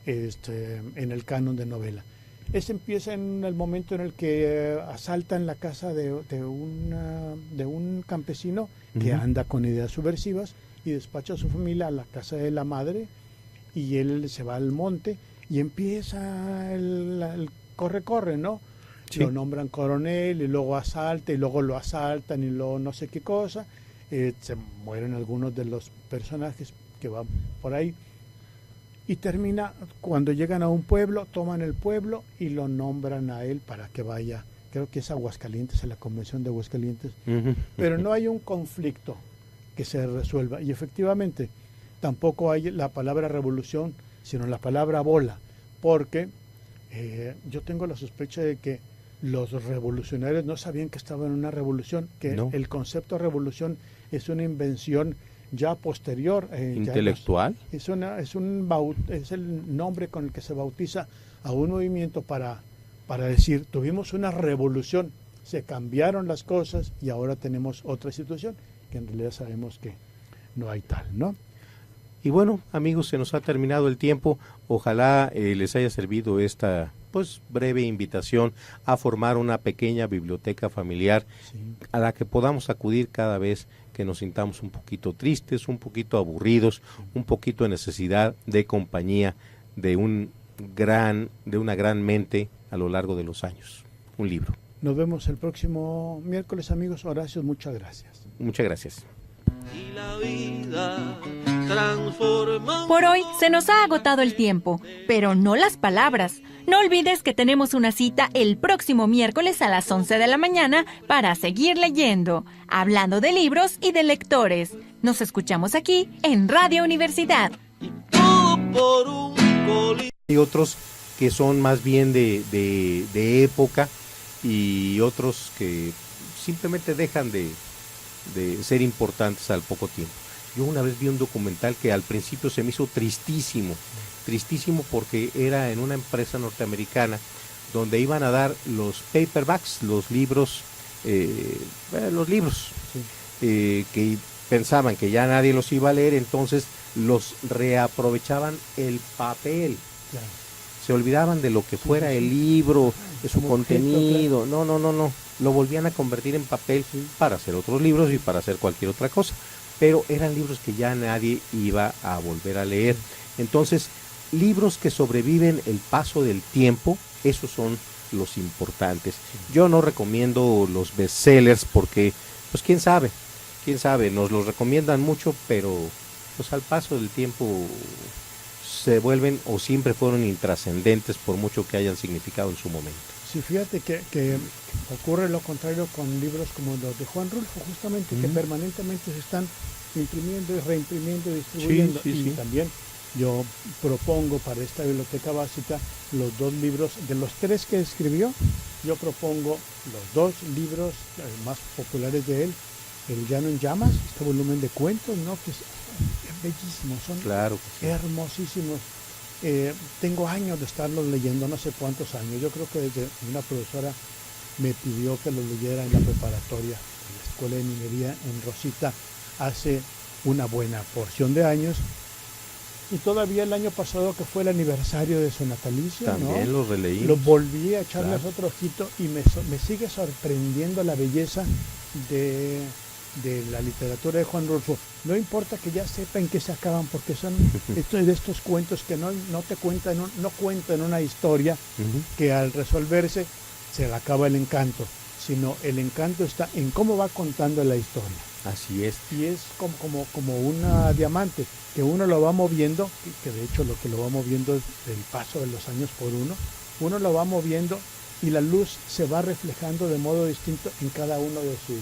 en el canon de novela. Ese empieza en el momento en el que asaltan la casa de un campesino que anda con ideas subversivas y despacha a su familia a la casa de la madre, y él se va al monte y empieza el corre-corre, ¿no? Sí. Lo nombran coronel y luego asalta y luego lo asaltan y luego no sé qué cosa. Se mueren algunos de los personajes que van por ahí. Y termina cuando llegan a un pueblo, toman el pueblo y lo nombran a él para que vaya. Creo que es Aguascalientes, en la convención de Aguascalientes. Pero no hay un conflicto que se resuelva. Y efectivamente, tampoco hay la palabra revolución, sino la palabra bola. Porque yo tengo la sospecha de que los revolucionarios no sabían que estaban en una revolución, que no. El concepto revolución es una invención ya posterior. ¿Intelectual? Es el nombre con el que se bautiza a un movimiento para decir, tuvimos una revolución, se cambiaron las cosas y ahora tenemos otra situación, que en realidad sabemos que no hay tal, ¿no? Y bueno, amigos, se nos ha terminado el tiempo. Ojalá les haya servido esta breve invitación a formar una pequeña biblioteca familiar, sí, a la que podamos acudir cada vez que nos sintamos un poquito tristes, un poquito aburridos, un poquito en necesidad de compañía de una gran mente a lo largo de los años. Un libro. Nos vemos el próximo miércoles, amigos. Horacio, muchas gracias. Muchas gracias. Y la vida transforma. Por hoy se nos ha agotado el tiempo, pero no las palabras. No olvides que tenemos una cita el próximo miércoles a las 11 de la mañana para seguir leyendo, hablando de libros y de lectores. Nos escuchamos aquí en Radio Universidad. Hay otros que son más bien de época y otros que simplemente dejan de ser importantes al poco tiempo. Yo una vez vi un documental que al principio se me hizo tristísimo porque era en una empresa norteamericana donde iban a dar los paperbacks, los libros, que pensaban que ya nadie los iba a leer, entonces los reaprovechaban el papel. Claro. Se olvidaban de lo que fuera el libro, de su contenido, claro. No, lo volvían a convertir en papel para hacer otros libros y para hacer cualquier otra cosa, pero eran libros que ya nadie iba a volver a leer. Entonces, libros que sobreviven el paso del tiempo, esos son los importantes. Yo no recomiendo los bestsellers porque, quién sabe, nos los recomiendan mucho, pero al paso del tiempo se vuelven o siempre fueron intrascendentes por mucho que hayan significado en su momento. Sí, fíjate que ocurre lo contrario con libros como los de Juan Rulfo, justamente, que permanentemente se están imprimiendo y reimprimiendo y distribuyendo. Y también yo propongo para esta biblioteca básica los 2 libros, de los 3 que escribió, yo propongo los 2 libros más populares de él, El Llano en Llamas, este volumen de cuentos, ¿no? Que es bellísimos, son hermosísimos. Tengo años de estarlos leyendo, no sé cuántos años. Yo creo que desde una profesora me pidió que los leyera en la preparatoria, en la Escuela de Minería en Rosita, hace una buena porción de años. Y todavía el año pasado, que fue el aniversario de su natalicio, también ¿no? lo releí. Lo volví a echarles Claro. otro ojito y me sigue sorprendiendo la belleza de la literatura de Juan Rulfo. No importa que ya sepan que se acaban, porque son de estos cuentos que no te cuentan, no cuentan una historia que al resolverse se le acaba el encanto, sino el encanto está en cómo va contando la historia. Así es. Y es como una diamante, que uno lo va moviendo, que de hecho lo que lo va moviendo es el paso de los años por uno lo va moviendo y la luz se va reflejando de modo distinto en cada uno de sus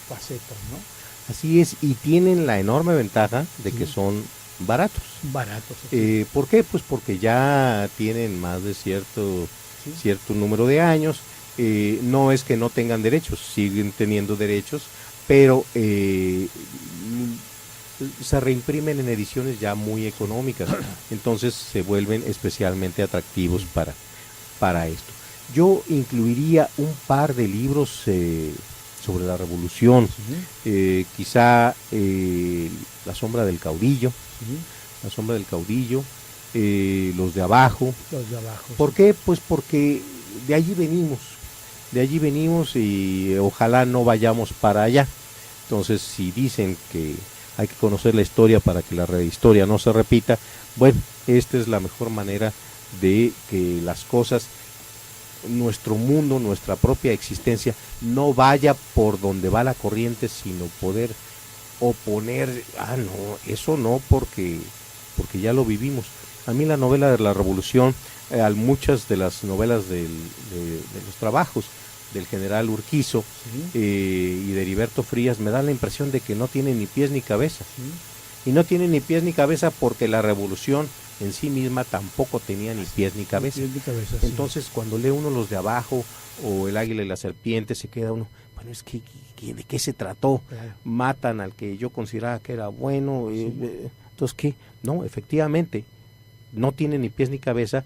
facetas, ¿no? Así es, y tienen la enorme ventaja de que son baratos. Baratos. ¿Por qué? Pues porque ya tienen más de cierto número de años. No es que no tengan derechos, siguen teniendo derechos, pero se reimprimen en ediciones ya muy económicas, entonces se vuelven especialmente atractivos para esto. Yo incluiría un par de libros sobre la revolución, quizá La sombra del caudillo, Los de abajo. ¿Por qué? Pues porque de allí venimos y ojalá no vayamos para allá. Entonces, si dicen que hay que conocer la historia para que la historia no se repita, bueno, esta es la mejor manera de que las cosas, nuestro mundo, nuestra propia existencia, no vaya por donde va la corriente, sino poder oponer, no, eso no, porque ya lo vivimos. A mí la novela de la revolución, muchas de las novelas de los trabajos del general Urquizo y de Heriberto Frías, me da la impresión de que no tienen ni pies ni cabeza. Y no tienen ni pies ni cabeza porque la revolución en sí misma tampoco tenía ni pies ni cabeza. Entonces, cuando lee uno Los de abajo o El águila y la serpiente, se queda uno, bueno, es que ¿de qué se trató? Matan al que yo consideraba que era bueno. Entonces, ¿qué? No, efectivamente, no tiene ni pies ni cabeza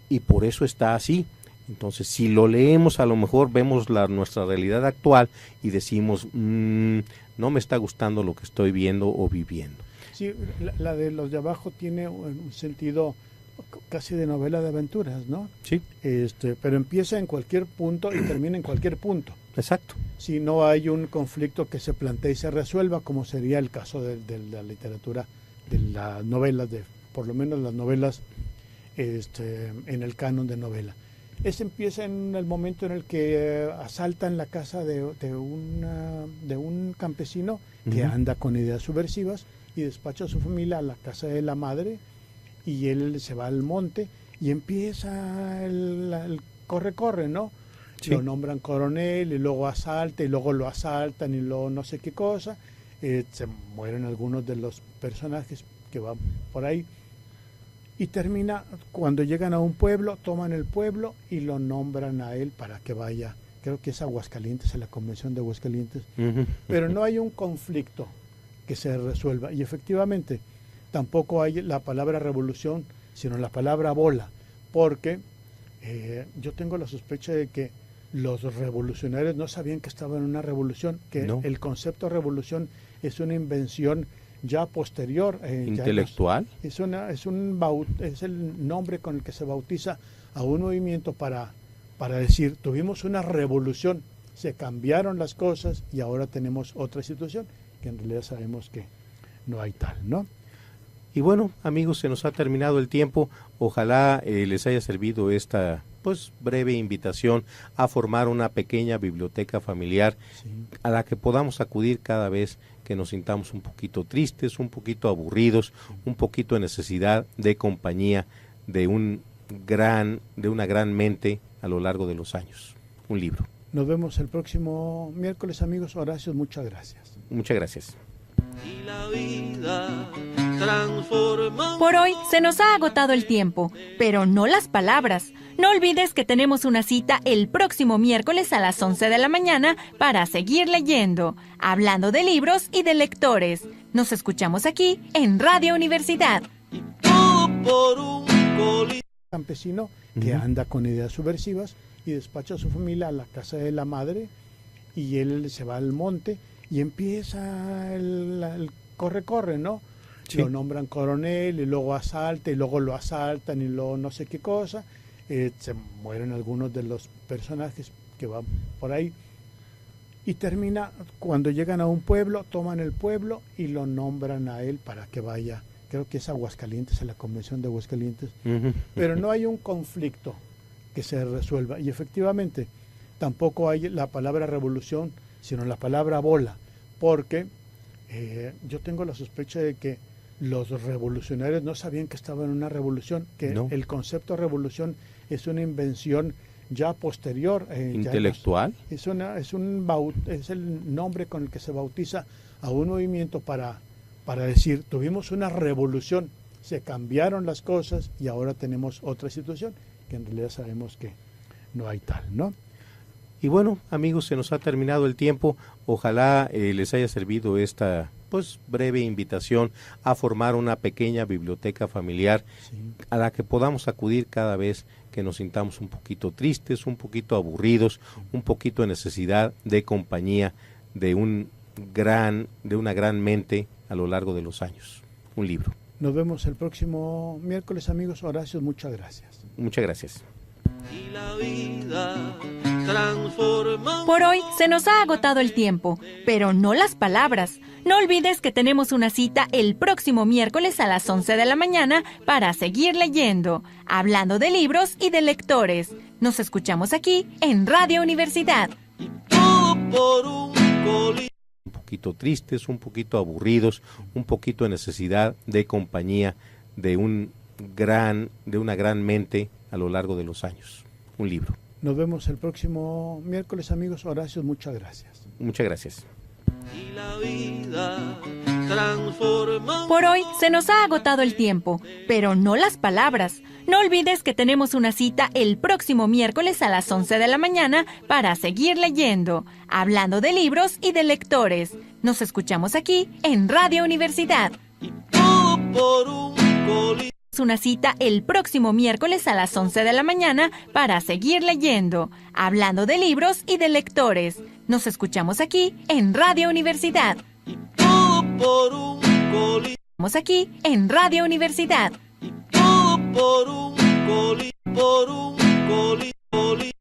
y por eso está así. Entonces, si lo leemos, a lo mejor vemos nuestra realidad actual y decimos, no me está gustando lo que estoy viendo o viviendo. Sí, la de Los de abajo tiene un sentido casi de novela de aventuras, ¿no? Sí. Pero empieza en cualquier punto y termina en cualquier punto. Exacto. Si no hay un conflicto que se plantee y se resuelva, como sería el caso de la literatura, de las novelas, por lo menos las novelas en el canon de novela. Ese empieza en el momento en el que asaltan la casa de un campesino que anda con ideas subversivas y despacha a su familia a la casa de la madre, y él se va al monte y empieza el corre, ¿no? Sí. Lo nombran coronel y luego asalta y luego lo asaltan y luego no sé qué cosa. Se mueren algunos de los personajes que van por ahí. Y termina cuando llegan a un pueblo, toman el pueblo y lo nombran a él para que vaya. Creo que es Aguascalientes, en la convención de Aguascalientes. Pero no hay un conflicto que se resuelva. Y efectivamente, tampoco hay la palabra revolución, sino la palabra bola. Porque yo tengo la sospecha de que los revolucionarios no sabían que estaban en una revolución, que el concepto revolución es una invención ya posterior, intelectual. Es el nombre con el que se bautiza a un movimiento para decir, tuvimos una revolución, se cambiaron las cosas y ahora tenemos otra situación, que en realidad sabemos que no hay tal, ¿no? Y bueno, amigos, se nos ha terminado el tiempo. Ojalá les haya servido esta breve invitación a formar una pequeña biblioteca familiar a la que podamos acudir cada vez que nos sintamos un poquito tristes, un poquito aburridos, un poquito de necesidad de compañía de una gran mente a lo largo de los años. Un libro. Nos vemos el próximo miércoles, amigos. Horacio, muchas gracias. Muchas gracias. Y la vida transforma. Por hoy se nos ha agotado el tiempo, pero no las palabras. No olvides que tenemos una cita el próximo miércoles a las 11 de la mañana para seguir leyendo, hablando de libros y de lectores. Nos escuchamos aquí en Radio Universidad. Por un campesino que anda con ideas subversivas y despacha a su familia a la casa de la madre, y él se va al monte y empieza el corre, ¿no? lo nombran coronel y luego asalta y luego lo asaltan y luego no sé qué cosa, se mueren algunos de los personajes que van por ahí y termina cuando llegan a un pueblo, toman el pueblo y lo nombran a él para que vaya, creo que es Aguascalientes, en la convención de Aguascalientes, pero no hay un conflicto que se resuelva y efectivamente tampoco hay la palabra revolución, sino la palabra bola, porque yo tengo la sospecha de que los revolucionarios no sabían que estaban en una revolución, que el concepto de revolución es una invención ya posterior. ¿Intelectual? Es el nombre con el que se bautiza a un movimiento para decir, tuvimos una revolución, se cambiaron las cosas y ahora tenemos otra situación, que en realidad sabemos que no hay tal, ¿no? Y bueno, amigos, se nos ha terminado el tiempo. Ojalá les haya servido esta breve invitación a formar una pequeña biblioteca familiar a la que podamos acudir cada vez que nos sintamos un poquito tristes, un poquito aburridos, un poquito en necesidad de compañía de una gran mente a lo largo de los años. Un libro. Nos vemos el próximo miércoles, amigos. Horacio, muchas gracias. Muchas gracias. Y la vida transforma. Por hoy se nos ha agotado el tiempo, pero no las palabras. No olvides que tenemos una cita el próximo miércoles a las 11 de la mañana para seguir leyendo, hablando de libros y de lectores. Nos escuchamos aquí en Radio Universidad. Un poquito tristes, un poquito aburridos, un poquito en necesidad de compañía de una gran mente a lo largo de los años. Un libro. Nos vemos el próximo miércoles, amigos. Horacio, muchas gracias. Muchas gracias. Y la vida transforma. Por hoy se nos ha agotado el tiempo, pero no las palabras. No olvides que tenemos una cita el próximo miércoles a las 11 de la mañana para seguir leyendo, hablando de libros y de lectores. Nos escuchamos aquí en Radio Universidad. Una cita el próximo miércoles a las 11 de la mañana para seguir leyendo, hablando de libros y de lectores. Nos escuchamos aquí en Radio Universidad. Estamos aquí en Radio Universidad. Por un coli.